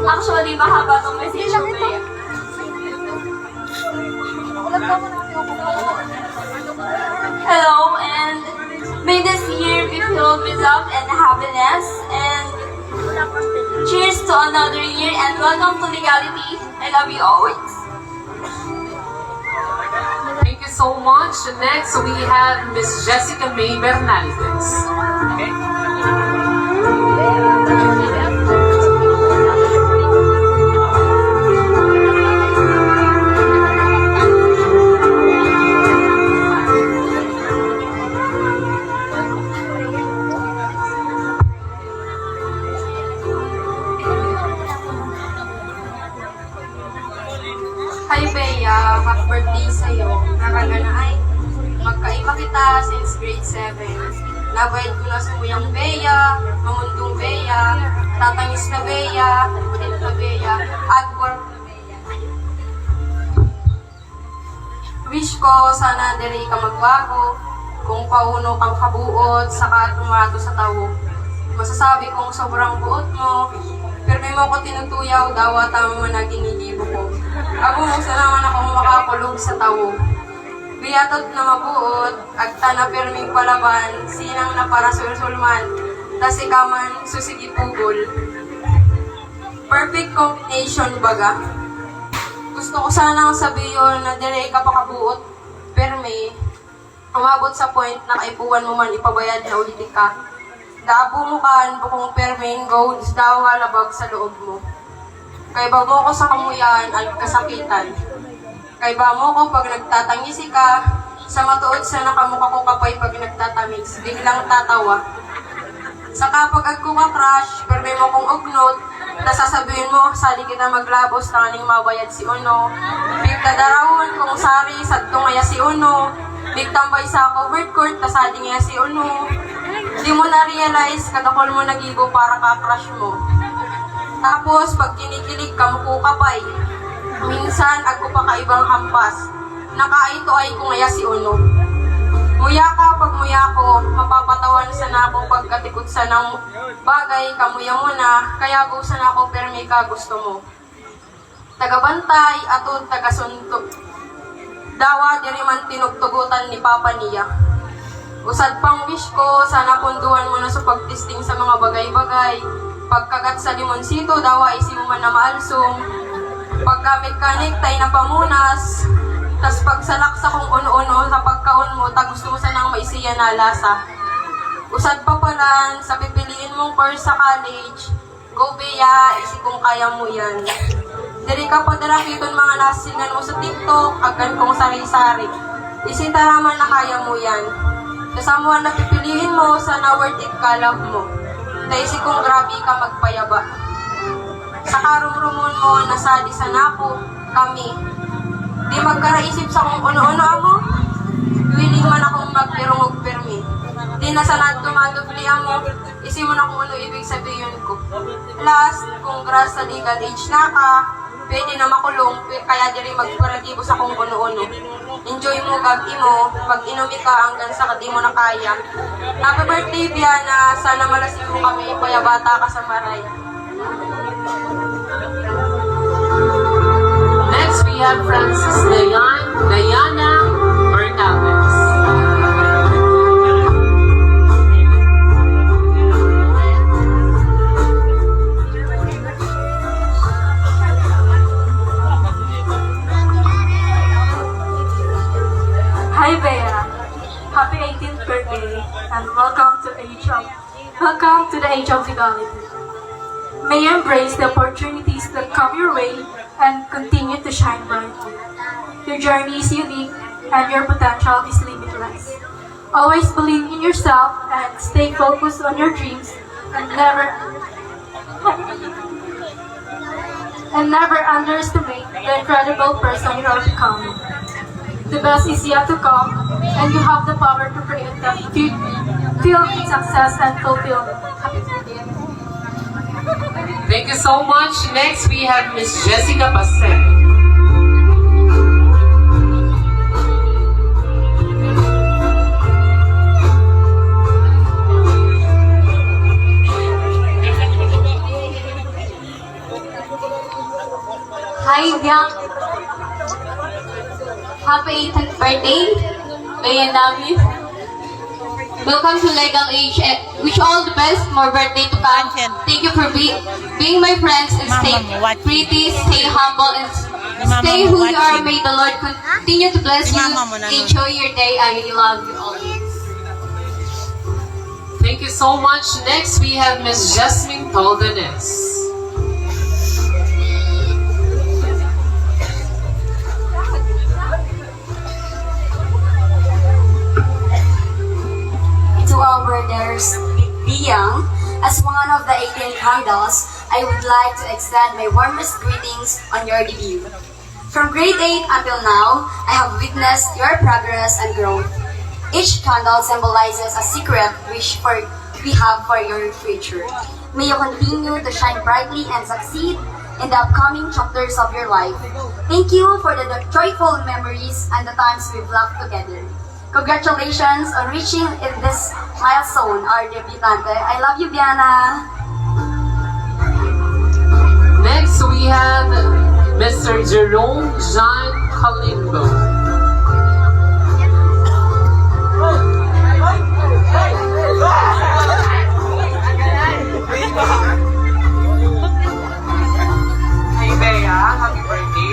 Speaker 9: Actually, mahaba tong message ko eh. Hello, and may this year be filled with love and happiness, and cheers to another year, and welcome to Legality. I love you always.
Speaker 2: Thank you so much. Next we have Miss Jessica May Bernaldez.
Speaker 4: Hi Bea, happy birthday sa'yo. Nakagana ay, magkaiba kita since grade 7. Nabayad ko na sumuyang Bea, mamundong Bea, tatangis na Bea, kulit na Bea, agwork na Bea. Wish ko sana diri ka magbago, kung pauno kang kabuot, saka tumato sa tawo. Masasabi kong sobrang buot mo, pero may mo ko tinutuyaw, dawa tama man na ginigibo ko. Ako mo sa naman akong makakulog sa tawo. Biyatot na mabuot, agta na perming palaban, sinang na para sulsulman, tas ikaman susigi pugol. Perfect combination baga. Gusto ko sanang sabiyon na dire ka pakabuot, pero may umabot sa point na kaipuan mo man ipabayad na ulit ka. Dabo mo kan, bukong perming goals daw halabag sa loob mo. Kay ba mo ko sa kamuyan at kasakitan. Kay ba mo ko pag nagtatangisi ka, sa matuod sa nakamukha ko kapay pag nagtatamis, biglang tatawa. Sa kapag agko ka crush, perme mo kong ugnot, tas sasabihin mo, sali kita maglabos, tanganing mabayad si Uno. Bigtadarawon kung sari, sadto ngaya si Uno. Bigtambay sa covered court, tas sali ngaya si Uno. Di mo na-realize, kadakol mo nagibo para ka-crush mo. Tapos, pag kinikilig ka, mukukapay. Minsan, ako pa kaibang hampas. Nakaito ay kung ngaya si Uno. Muya ka, pag muya ko, mapapatawan sana ako pagkatikot sa ng bagay, kamuya mo na, kaya gusto na ako pero may kagusto mo. Tagabantay, atod tagasuntok. Dawa, diri man tinugtugutan ni Papa niya. Usad pang wish ko, sana punduan mo na sa pagtisting sa mga bagay-bagay. Pagkagat sa limonsito, dawa isi mo man na maalsong. Pagka-mekanik, tay na pamunas. Tas pagsalak sa kung uno-uno, sa pagkaon mo, ta gusto mo sanang maisiya na lasa. Usad pa palan, sa pipiliin mong course sa college, go Bea, isi kung kaya mo yan. Diri ka pa dalakiton mga nasingan mo sa TikTok, agan kong sari-sari. Isi taraman na kaya mo yan. Kasamuan na pipiliin mo, sana worth it ka love mo. Taisi kung grabe ka magpayaba. Sa karumrumon mo, nasadi sana ako, kami. Di magkaraisip sa kung uno-uno ako, willing man akong magpirungog permi. Di na sanad tumadubli mo, isi mo na kung ano ibig sabihin ko. Last, congrats sa legal age na ka, pwede na makulong, kaya di rin magparatibo sa kung uno-uno. Enjoy mo gabi mo, pag-inumi ka hanggang sa kadi mo na kaya. Happy birthday, Biana, sana malasing mo kami, payabata ka sa maray.
Speaker 2: Next, we have Francis Diana Bernaldez.
Speaker 5: Hi Bea, happy 18th birthday and welcome to the age of legality. May you embrace the opportunities that come your way and continue to shine brightly. Your journey is unique and your potential is limitless. Always believe in yourself and stay focused on your dreams and never underestimate the incredible person you are becoming. The best is yet to come and you have the power to create that future. filled with success and fulfillment. Happy birthday.
Speaker 2: Thank you so much. Next, we have Miss Jessica Basset.
Speaker 9: Hi, Biang. Happy 18th birthday. Kaya namin. Welcome to Legal Age. Wish all the best. More birthday to come. Thank you for being my friends and stay pretty, stay humble, and stay who you are. May the Lord continue to bless you. Enjoy your day. I really love you always.
Speaker 2: Thank you so much. Next, we have Miss Jasmine Toldenes.
Speaker 17: To our brothers, be young. As one of the 18 candles, I would like to extend my warmest greetings on your debut. From grade 8 until now, I have witnessed your progress and growth. Each candle symbolizes a secret wish we have for your future. May you continue to shine brightly and succeed in the upcoming chapters of your life. Thank you for the joyful memories and the times we've laughed together. Congratulations on reaching this milestone, our debutante. I love you, Biana.
Speaker 2: Next, we have Mr. Jerome John Kalimbo.
Speaker 18: Hey, Bea, happy birthday.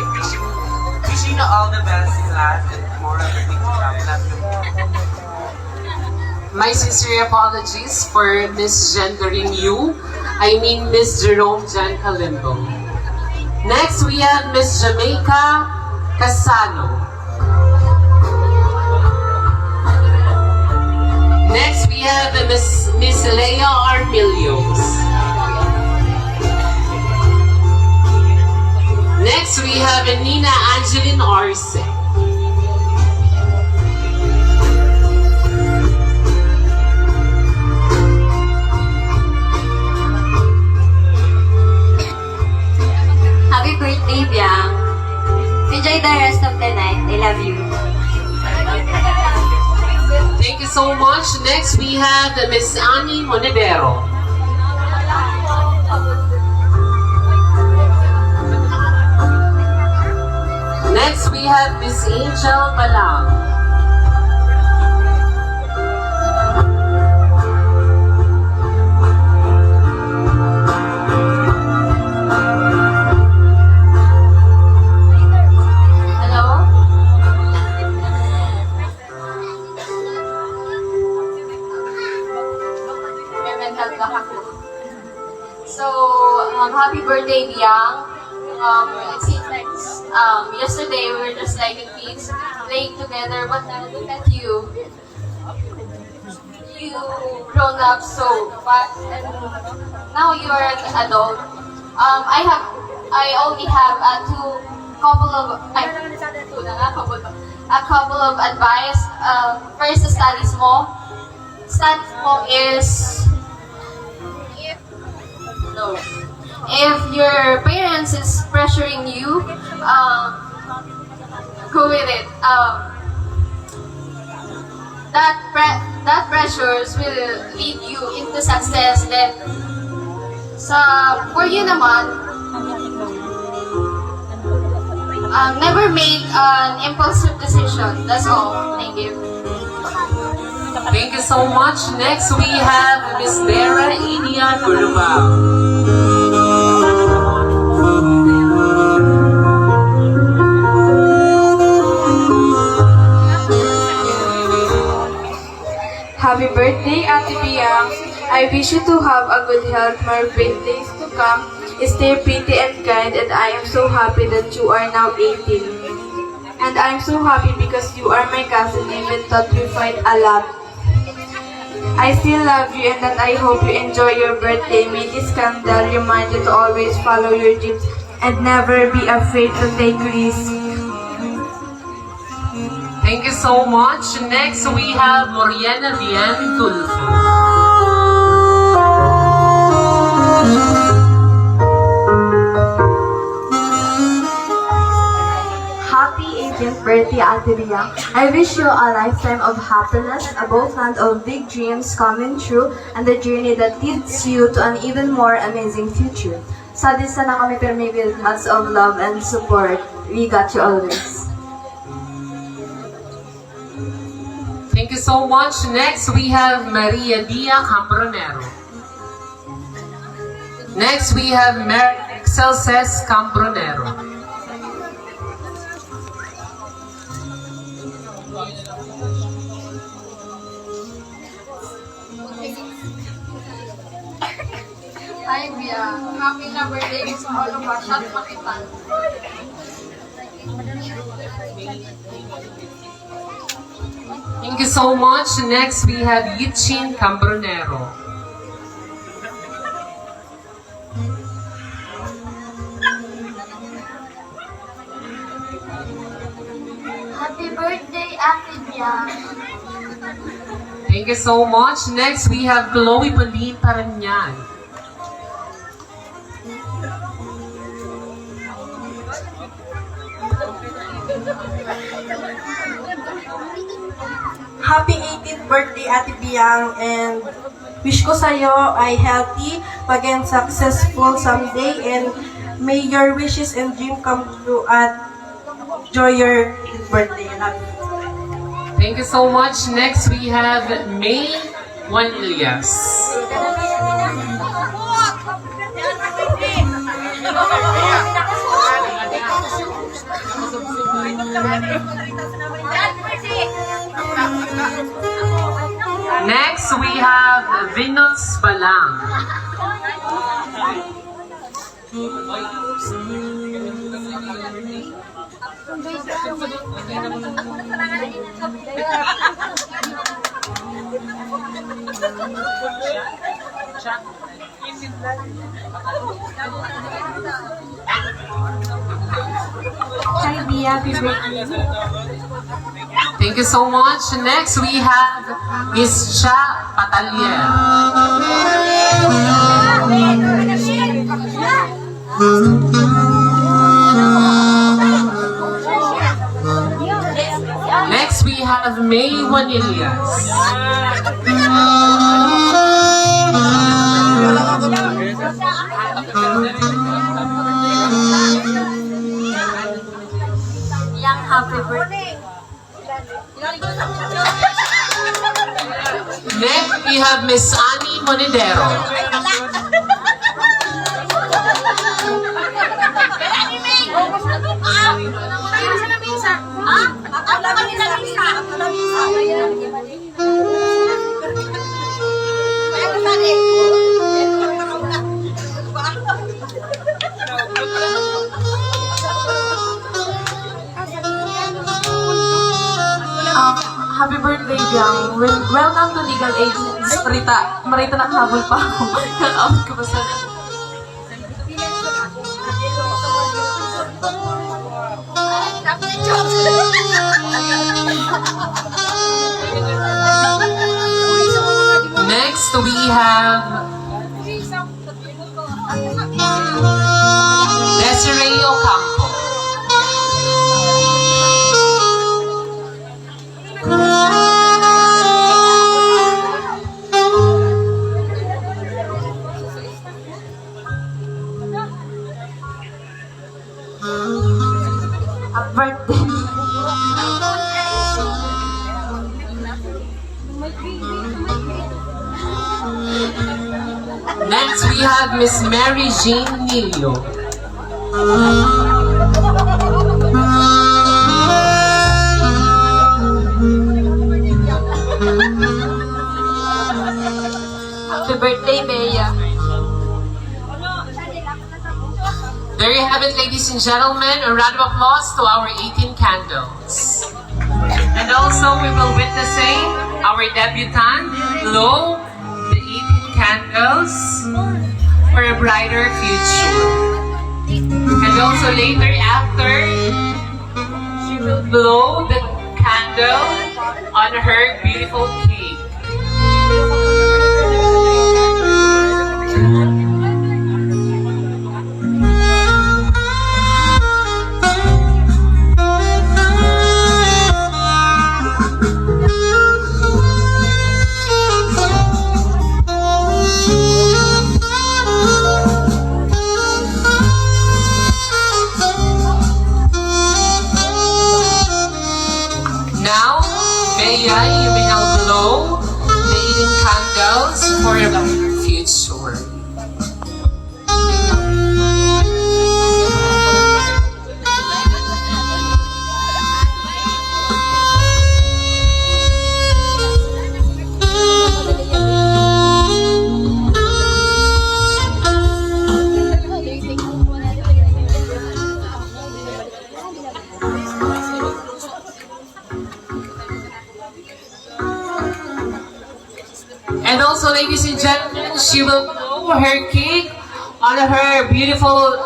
Speaker 18: Wishing you all the best in life and more everything to come. Love you.
Speaker 2: My sincere apologies for misgendering you. I mean Miss Jerome John Kalimbo. Next, we have Miss Jamaica Casano. Next, we have Miss Leia Armilios. Next, we have Nina Angeline Arce.
Speaker 9: Happy birthday, Biang. Enjoy the rest of the night. I love you.
Speaker 2: Thank you so much. Next, we have Miss Annie Monedero. Next, we have Miss Angel Balang.
Speaker 9: So, happy birthday, Biang. It seems like yesterday we were just like kids playing together, but now look at you. You grown up so fast, and now you are an adult. I only have a couple of advice. First, study small. Study small is if your parents is pressuring you, go with it. That pressures will lead you into success. Then, for you naman, never make an impulsive decision. That's all. Thank you.
Speaker 2: Thank you so much. Next, we have Miss Dara Inia Gurubao.
Speaker 19: Happy birthday, Ate Biang. I wish you to have a good health, more birthdays to come. Stay pretty and kind, and I am so happy that you are now 18. And I'm so happy because you are my cousin, even though we fight a lot. I still love you, and that I hope you enjoy your birthday. May this candle remind you to always follow your dreams and never be afraid to take risks.
Speaker 2: Thank you so much. Next, we have Moriana Bien Tulfo.
Speaker 20: Happy 18th birthday, Ate Ria. I wish you a lifetime of happiness, a boatland of big dreams coming true, and a journey that leads you to an even more amazing future. Sadly sana kami pero maybe with lots of love and support. We got you always.
Speaker 2: Thank you so much. Next, we have Maria Dia Cambronero. Next, we have Mary Excelses Cambronero.
Speaker 6: Hi, Bia. Happy na birthday sa all of us. Shot makitan.
Speaker 2: Thank you so much. Next, we have Yichin Cambronero.
Speaker 7: Happy birthday, Ate Bia.
Speaker 2: Thank you so much. Next, we have Chloe Pauline Paranyan.
Speaker 21: Happy 18th birthday, Ate Biang, and wish ko sa'yo ay healthy, again successful someday, and may your wishes and dream come true at enjoy your birthday.
Speaker 2: Thank you so much. Next, we have May Juan Elias. Next, we have Venus Balang.
Speaker 20: Hi, Bia. Happy birthday.
Speaker 2: Thank you so much. Next, we have Miss Cha Patalier. Next, we have May Juanillas.
Speaker 20: Yang happy birthday.
Speaker 2: Next, we have Miss Annie Monedero.
Speaker 21: Happy birthday, Biang. Welcome to Legal Age. Marita nakahabol pa ako. Kaka-out ko ba sa...
Speaker 2: Next, we have Desiree Ocampo.
Speaker 21: Happy birthday.
Speaker 2: Next, we have Miss Mary Jane Nilio.
Speaker 21: Happy birthday, Bea.
Speaker 2: There you have it, ladies and gentlemen. A round of applause to our 18 candles. And also, we will witnessing our debutante, Lo, the 18 candles for a brighter future. And also later, after, she will blow the candle candle on her beautiful cake. Now, Maya, you may now blow the eating candles for your future. And also, ladies and gentlemen, she will blow her cake on her beautiful,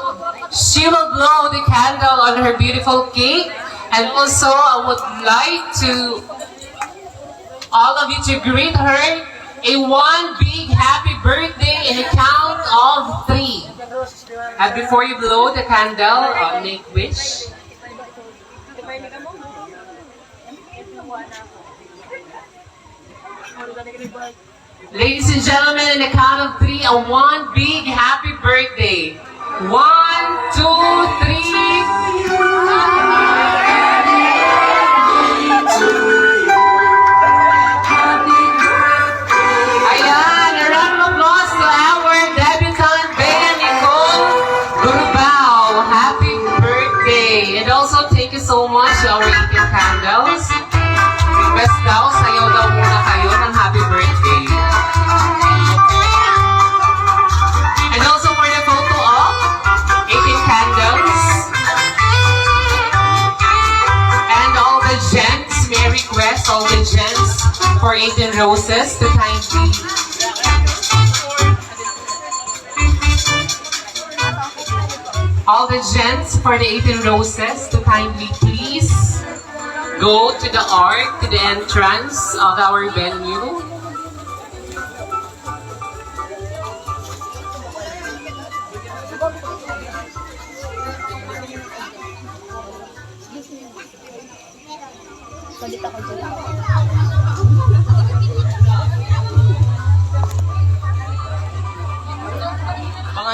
Speaker 2: she will blow the candle on her beautiful cake. And also, I would like to, all of you to greet her a one big happy birthday in a count of 3. And before you blow the candle, make wish. Ladies and gentlemen, in the count of 3, a one big happy birthday. 1, 2, 3. Ayan, a round of applause to our debutante, Bea Nicole Gurbao. Happy birthday. And also, thank you so much to our eating candles. Request daw, sayaw daw muna kayo ng happy birthday. And also for the photo of 18 candles. And all the gents, may I request all the gents for 18 roses to kindly. All the gents for the 18 roses to kindly please go to the arc, to the entrance of our venue.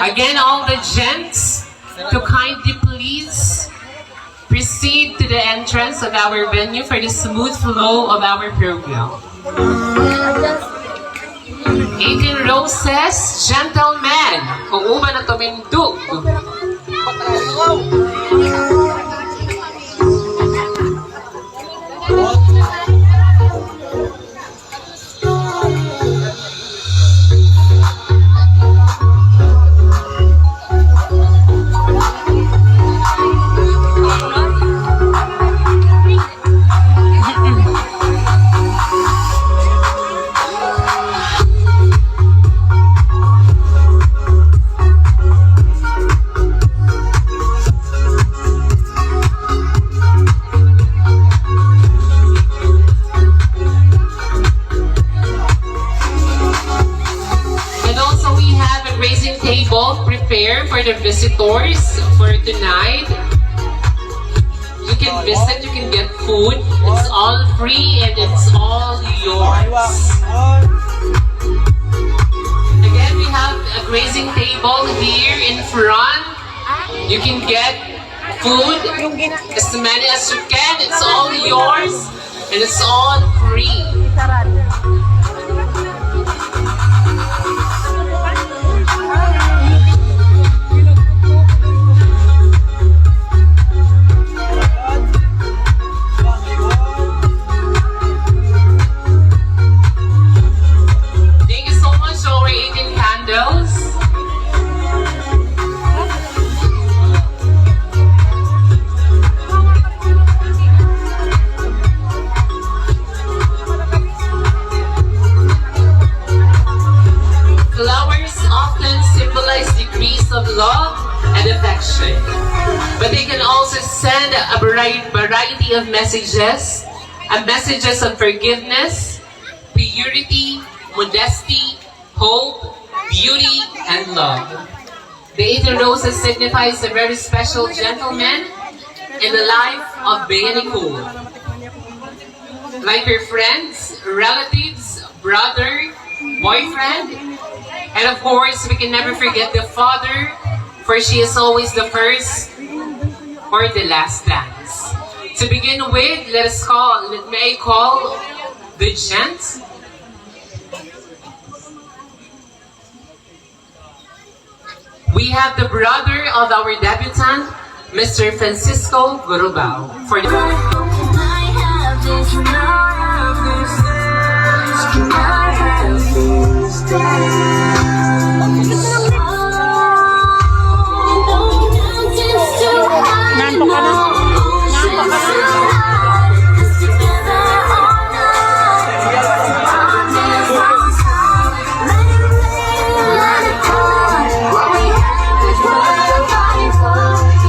Speaker 2: Again, all the gents to kindly please proceed to the entrance of our venue for the smooth flow of our program. 18 roses, gentlemen, kung uman na tumindog. Prepare for the visitors for tonight. You can visit, you can get food. It's all free and it's all yours. Again, we have a grazing table here in front. You can get food as many as you can. It's all yours and it's all free. But they can also send a variety of messages and messages of forgiveness, purity, modesty, hope, beauty, and love. The 18 roses signifies a very special gentleman in the life of Bea Nicole. Like her friends, relatives, brother, boyfriend, and of course, we can never forget the father, for she is always the first or the last dance. To begin with, let me call the gents. We have the brother of our debutant, Mr. Francisco Gurubao. For the
Speaker 12: Nanto ka na. Nanto ka na.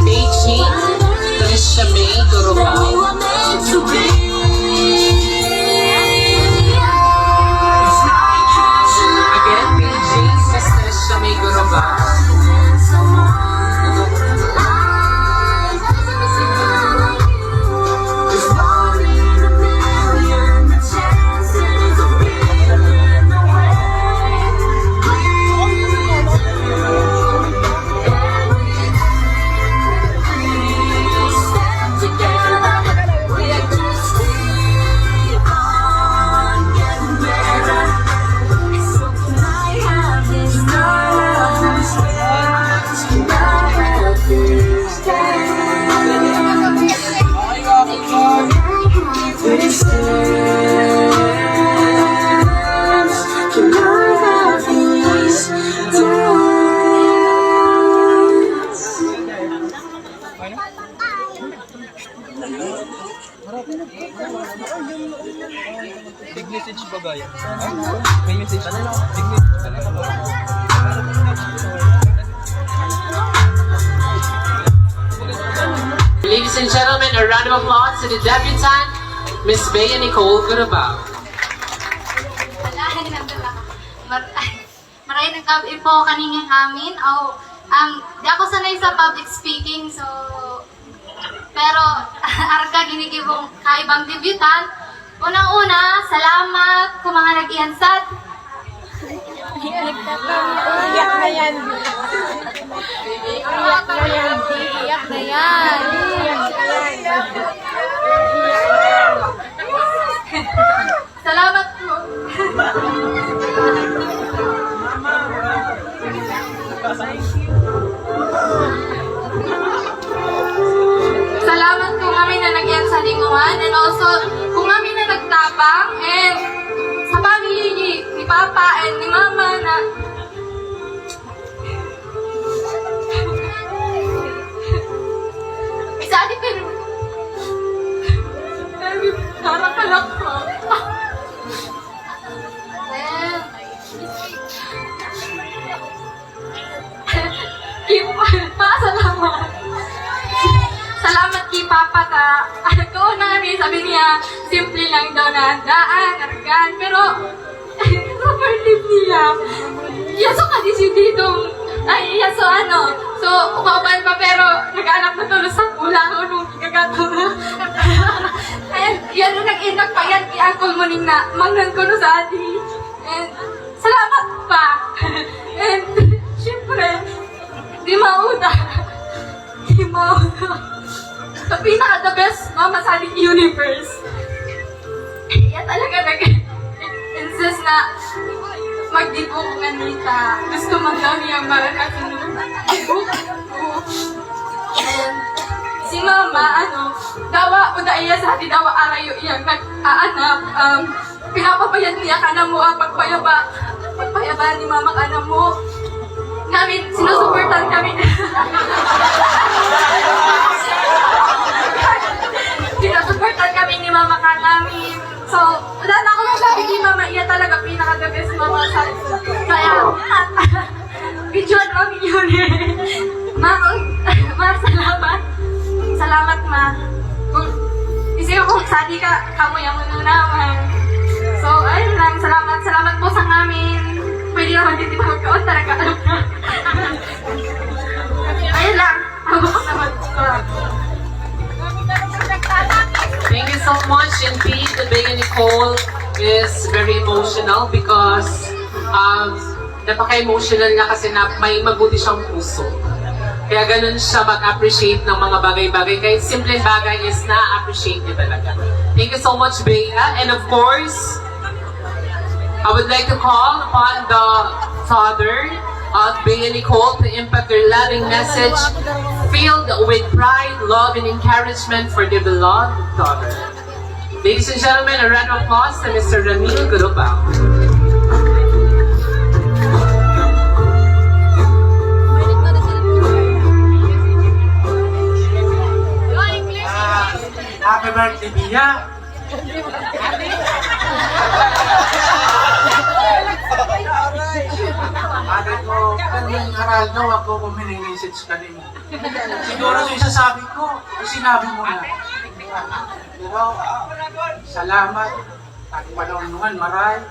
Speaker 2: Beijing, Trisha May Gurubao. Again, Beijing, Miss Trisha May Gurubao.
Speaker 10: Big message ba gaya? May message. Big message.
Speaker 2: Ladies and gentlemen, a round of applause to the debutante, Miss Bea Nicole Gurubao.
Speaker 3: Maraming gabi po kaningan amin. Di ako sanay sa public speaking, so pero arga ginikibong kaibang debutant. Unang-una, salamat kung mga nag-ihansat. Iyak na yan. Salamat po. Salamat kung kami na nagyan sa linguan, and also kung kami na nagtabang, and sa family ni Papa and ni Mama na isa di pero harap ka lang po. Salamat. Salamat kay Papa ka. Ko na rin, sabi niya, simple lang daw na daan, argan. Pero, supportive niya. Yaso ka desididong, yaso ano. So, umaban pa pero nag-anak na tulos sa ulang o nung gagato na. And, yan nung nag-inak pa yan, i-uncle mo ning na, mangnan ko no sa adi. And, salamat pa. And, syempre, di mauda. Sa pinaka-the best mama sa ating universe. Kaya talaga nag-insist na mag-debug ng Nita. Gusto magdami ang maranasin ng debug. And si mama, dawa o daiya sa ating dawa arayo iyang nag-aanap. Pinapabayad niya ka na mo pagpayaba ni mama ka na mo. Namin, sinusuportan kami. Sinusuportan kami ni mama ka namin. So, wala na ako masabi ni mama, iya talaga pinaka-the best mama sa kaya, videoan kami yun eh. Ma, salamat. Salamat, ma. Kasi kung sadi ka, kamoy ang ano naman. So, ayun lang. Salamat po sa namin. Pwede naman din dito magkaon talaga. Ayun lang. Naman.
Speaker 2: Thank you so much. Indeed, Bea Nicole is very emotional because napaka-emotional niya kasi may mabuti siyang puso. Kaya ganun siya mag-appreciate ng mga bagay-bagay. Kahit simpleng bagay is na-appreciate niya talaga. Thank you so much, Bea. And of course, I would like to call upon the father of Bea Nicole to impact their loving message filled with pride, love, and encouragement for their beloved daughter. Ladies and gentlemen, a round of applause to Mr. Ramil Gurubao.
Speaker 10: Happy birthday, Bea! Bakit ko, kanang aral daw ako kung mini-message ka din. Siguro yung isasabi ko, sinabi mo na. Pero, salamat. At panahon maray.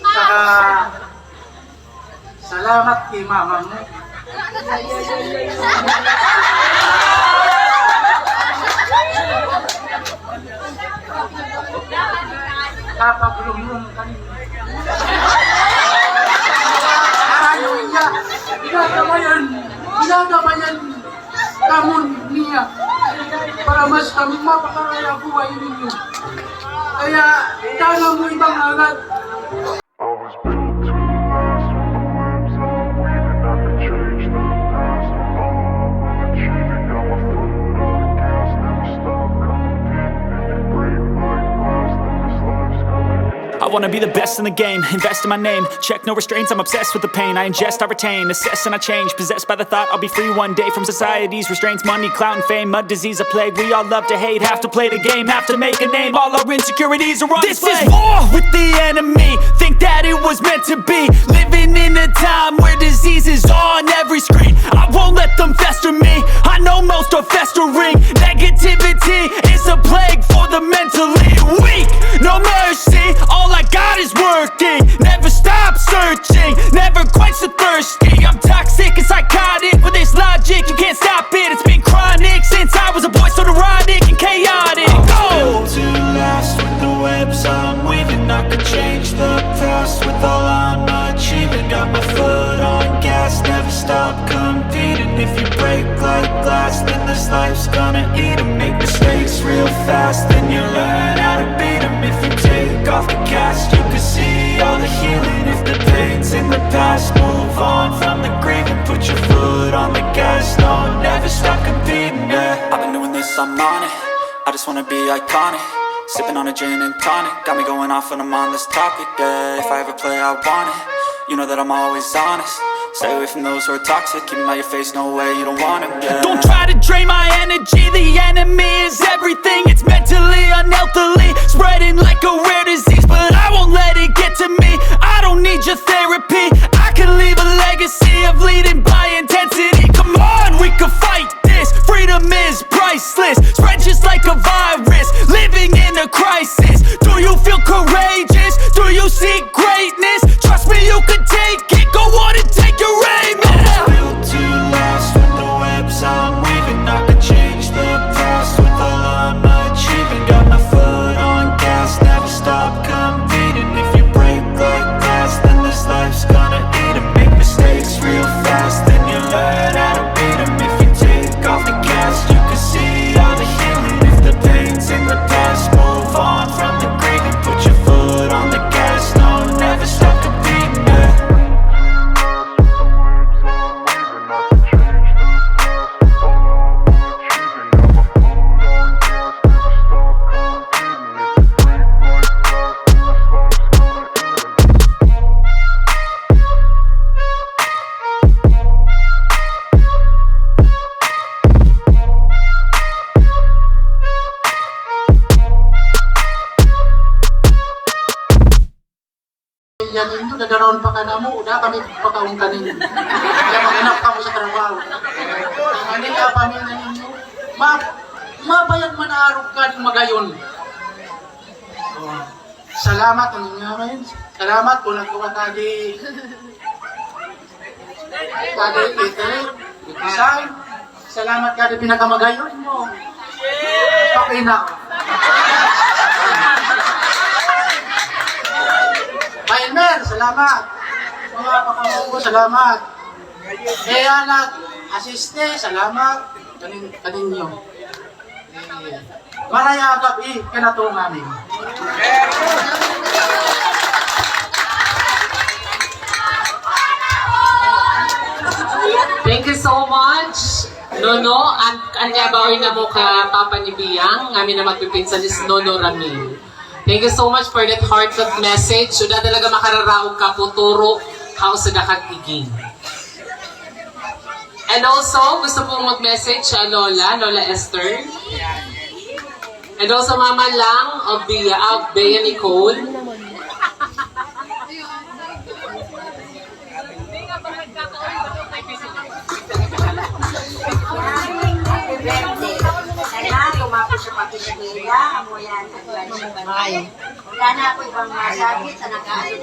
Speaker 10: Saka, salamat kay mama mo. Kapag-lumlum kami. Ayaw niya. Ginagabayan kamon niya para mas kami mapakaraya buhay ninyo. Kaya, sana mo ibang agad.
Speaker 14: I wanna be the best in the game, invest in my name. Check no restraints, I'm obsessed with the pain. I ingest, I retain, assess and I change. Possessed by the thought I'll be free one day from society's restraints. Money, clout and fame, mud, disease, a plague. We all love to hate, have to play the game, have to make a name. All our insecurities are on display. This is war with the enemy, think that it was meant to be. Living in a time where disease is on every screen. I won't let them fester me, I know most are festering. Negativity is a plague for the mentally weak. No mercy, all I got is working. Never stop searching, never quench the thirsty. I'm toxic and psychotic with this logic, you can't stop it. It's been chronic since I was a boy, so neurotic and chaotic. Built to last with the webs I'm weaving. I could change the past with all I'm achieving. Got my foot on gas, never stop competing. If you break like glass, then this life's gonna eat 'em. Make mistakes real fast, then you learn how to beat 'em. If you take off the cast, you can see all the healing. If the pain's in the past, move on from the grave and put your foot on the gas. No, never stop competing, yeah. I've been doing this, I'm on it. I just wanna be iconic. Sipping on a gin and tonic, got me going off when I'm on this topic, yeah. If I ever play, I want it. You know that I'm always honest. Stay away from those who are toxic. Keep them out your face, no way, you don't want them, yeah. Don't try to drain my energy. The enemy is everything. It's mentally, unhealthily, spreading like a rare disease. But I won't let it get to me. I don't need your therapy. I can leave a legacy of leading by intensity. Come on, we can fight this. Freedom is priceless. Spread just like a virus. Living in a crisis. Do you feel courageous? Do you seek greatness? Trust me, you can take it. Go on and take your aim. Yeah. Built to last with the webs I'm weaving. I could change the past with all I'm achieving. Got my foot on gas, never stop competing. If you break like glass, then this life's gonna eat 'em. Make mistakes
Speaker 10: Kaya kami pagkaong kanin. Kaya mag-anak ka mo sa trabaho. Kanin ka pamilya ninyo. Mabayag manaarog ka ng magayon. Salamat ang nga ngayon. Salamat po nagkuha tadi. Tadi ite. Isay. Salamat ka din pinakamagayon mo. Okay na. Pailmer, salamat. Mga pakamungo, salamat. Kaya nag-asiste, salamat. Kaninyo. Maraya gabi, kanato namin.
Speaker 2: Thank you so much. Nono, anya baoy na mo ka Papa ni Biyang, ngamin na magpipinsan is Nono Ramil. Thank you so much for that heartfelt message. Suda talaga makararaog ka, puturo, kao sa dakagiging. And also, gusto pong mag-message sa Lola Esther. And also Mama Lang of Bea Nicole.
Speaker 1: Sana tumapos sa pag-iskwela, amo yan. Wala na ako ibang masakit sa nag-aalit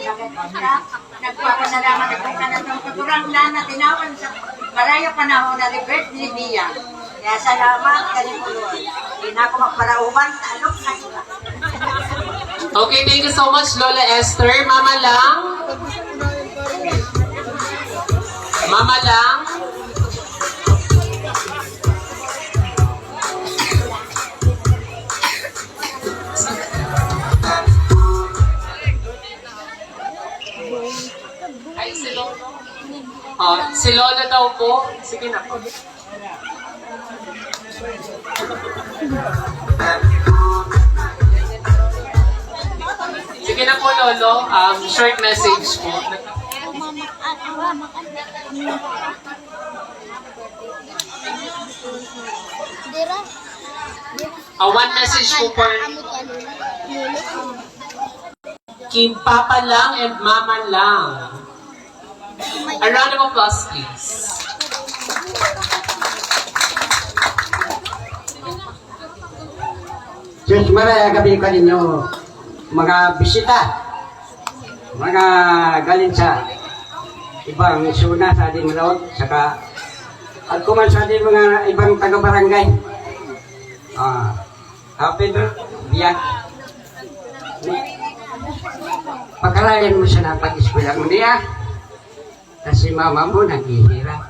Speaker 1: na nagpapasalamat ako ka na itong tuturang na tinawan sa maraya panahon na libert ni Bia. Kaya salamat kanin mo Lord. Hindi na ako magparauban, talok na sila.
Speaker 2: Okay, thank you so much Lola Esther. Mama Lang. Mama Lang. Ay, si Lolo. Si Lola daw po. Sige na po. Sige na po, Lolo. Short message po. One message po for Kim Papa Lang and Mama Lang. A round of applause, please.
Speaker 22: Diyos maraya gabi ka ninyo mga bisita, mga galing sa ibang suna sa ating malawag, saka at kuman sa ating mga ibang taga-barangay. Happy birthday. Pagkalayan mo siya na pag-eskwela mo niya kasi mama mo naghihirap.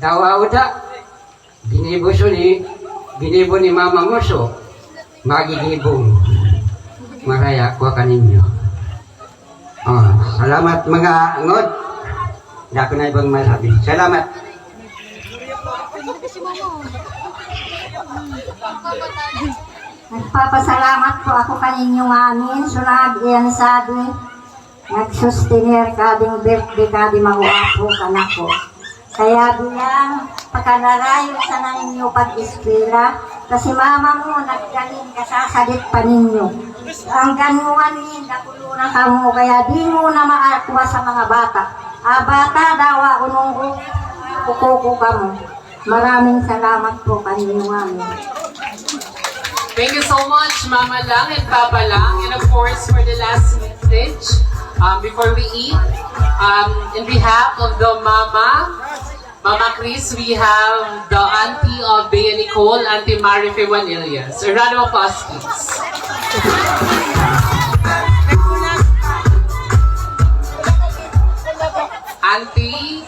Speaker 22: Daw da ginibo ni mama mo so magigibong maraya ko kaninyo. Salamat mga ngod. Dako na ibang masabi. Salamat.
Speaker 1: Nagpapasalamat po ako kaninyo amin. Sunod yan sabi. Nagsustenir ka ding birthday ka di maguapo ka na ko. Kaya bilang pagkalarayo sa ninyo pag-eskwela, kasi mama mo naggaling kasasalit pa ninyo. Ang ganuan ni nakulunan ka mo, kaya di mo na makakuha sa mga bata. Bata daw, unong kukuko ka mo. Maraming salamat po kaninyo amin.
Speaker 2: Thank you so much, Mama Lang and Papa Lang. And of course, for the last message, before we eat, in behalf of the Mama Chris, we have the auntie of Bea Nicole, Auntie Marife Juanillas. A round of applause, please. Auntie.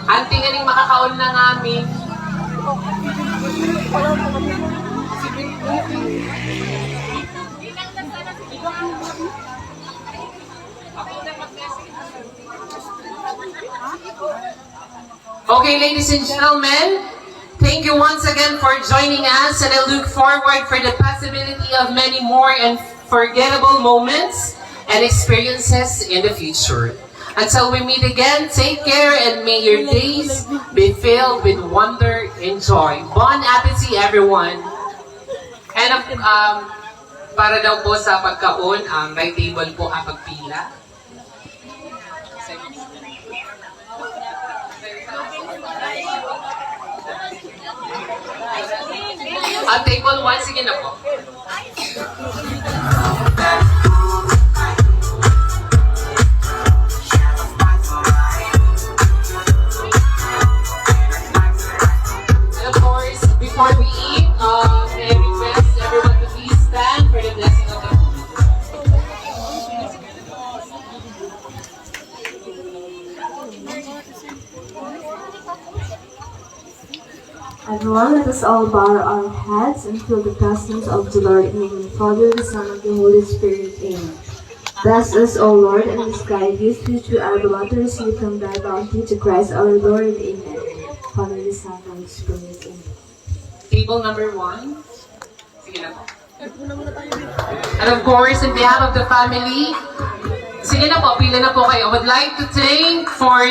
Speaker 2: Auntie nga ning makakaon na namin. Okay, ladies and gentlemen, thank you once again for joining us, and I look forward for the possibility of many more unforgettable moments and experiences in the future. Until we meet again, take care and may your days be filled with wonder and joy. Bon appetit, everyone. And para daw po sa pagkaon, right table po ang pagpila. Table 1, sige na po. And of course, before we eat, may I request everyone to please stand for the blessing of the food.
Speaker 20: Everyone, let us all bow our heads and feel the presence of the Lord in the name of the Father, the Son, and the Holy Spirit. Amen. Bless us, O Lord, and guide us which we are about to receive from thy bounty to Christ our Lord. Amen. Father, the Son, and the Holy Spirit. Amen.
Speaker 2: Table number 1. Sige na po. And of course, in behalf of the family, sige na po, pila na po kayo. I would like to thank for...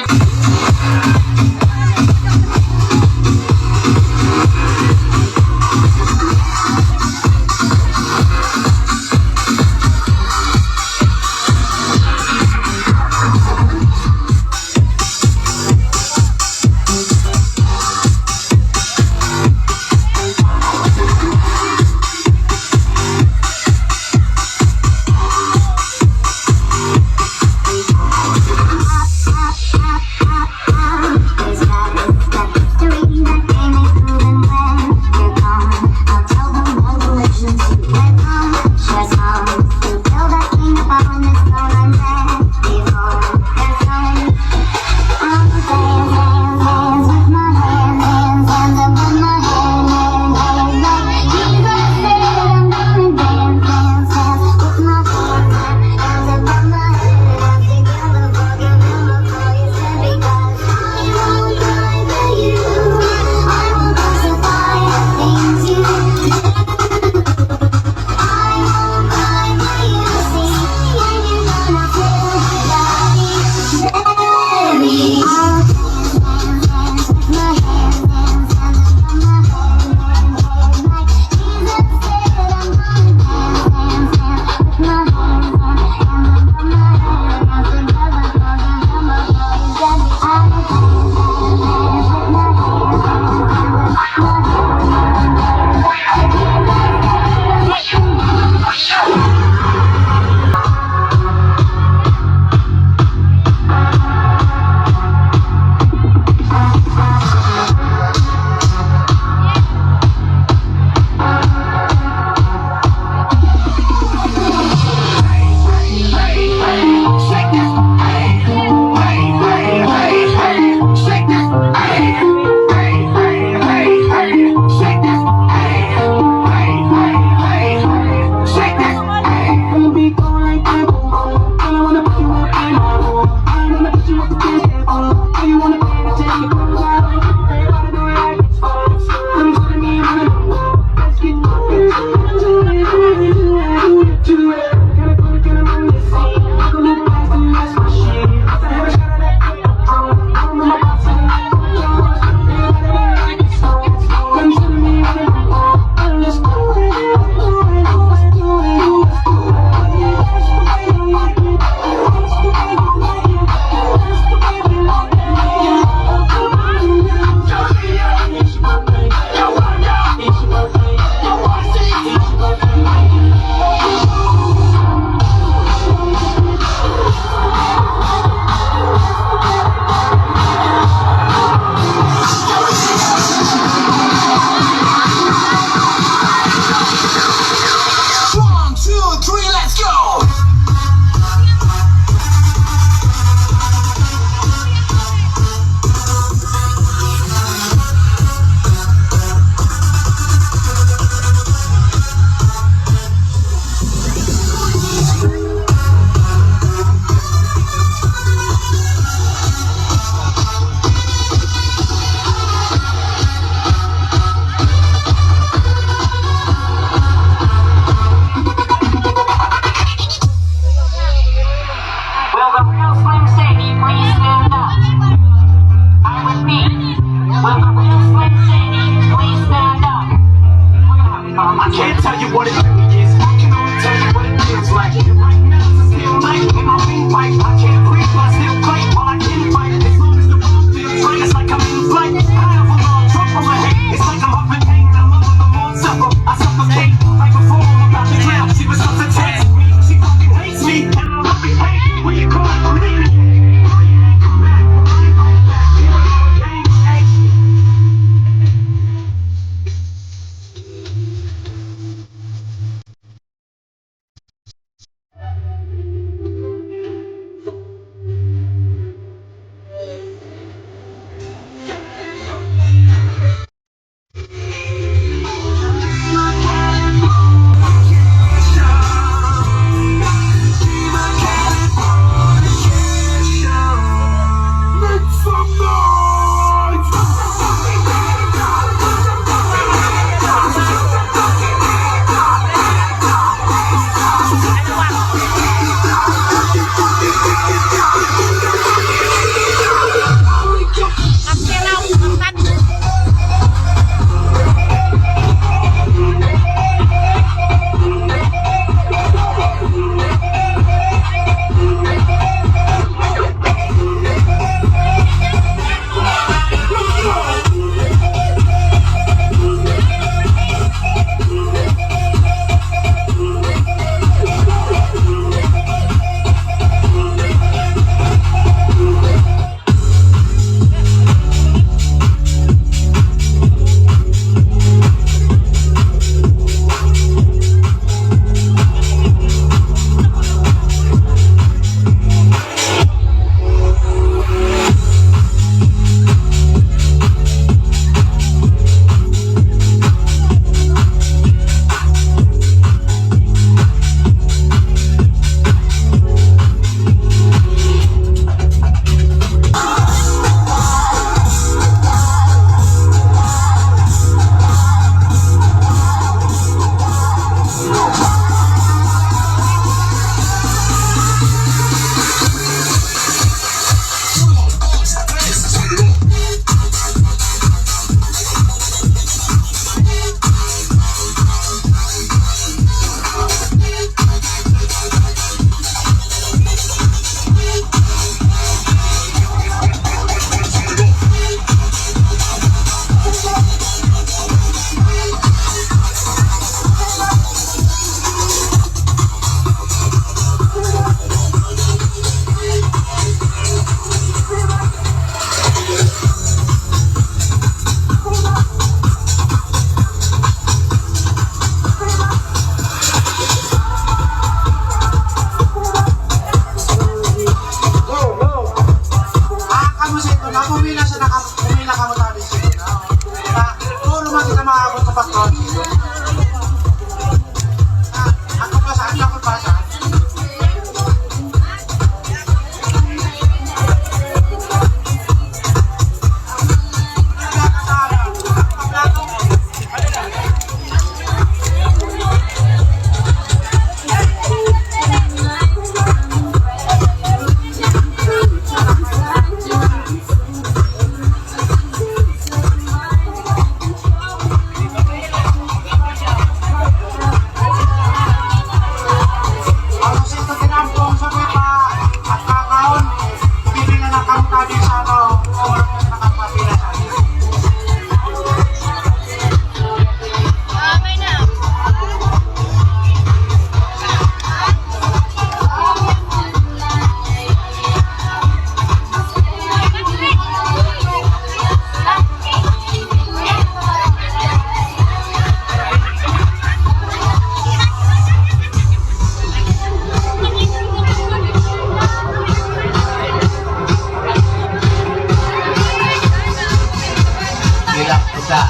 Speaker 8: bilang isa.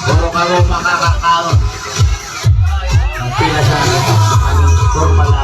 Speaker 8: Puro karo makakakaon. Ang pila sa anong formal na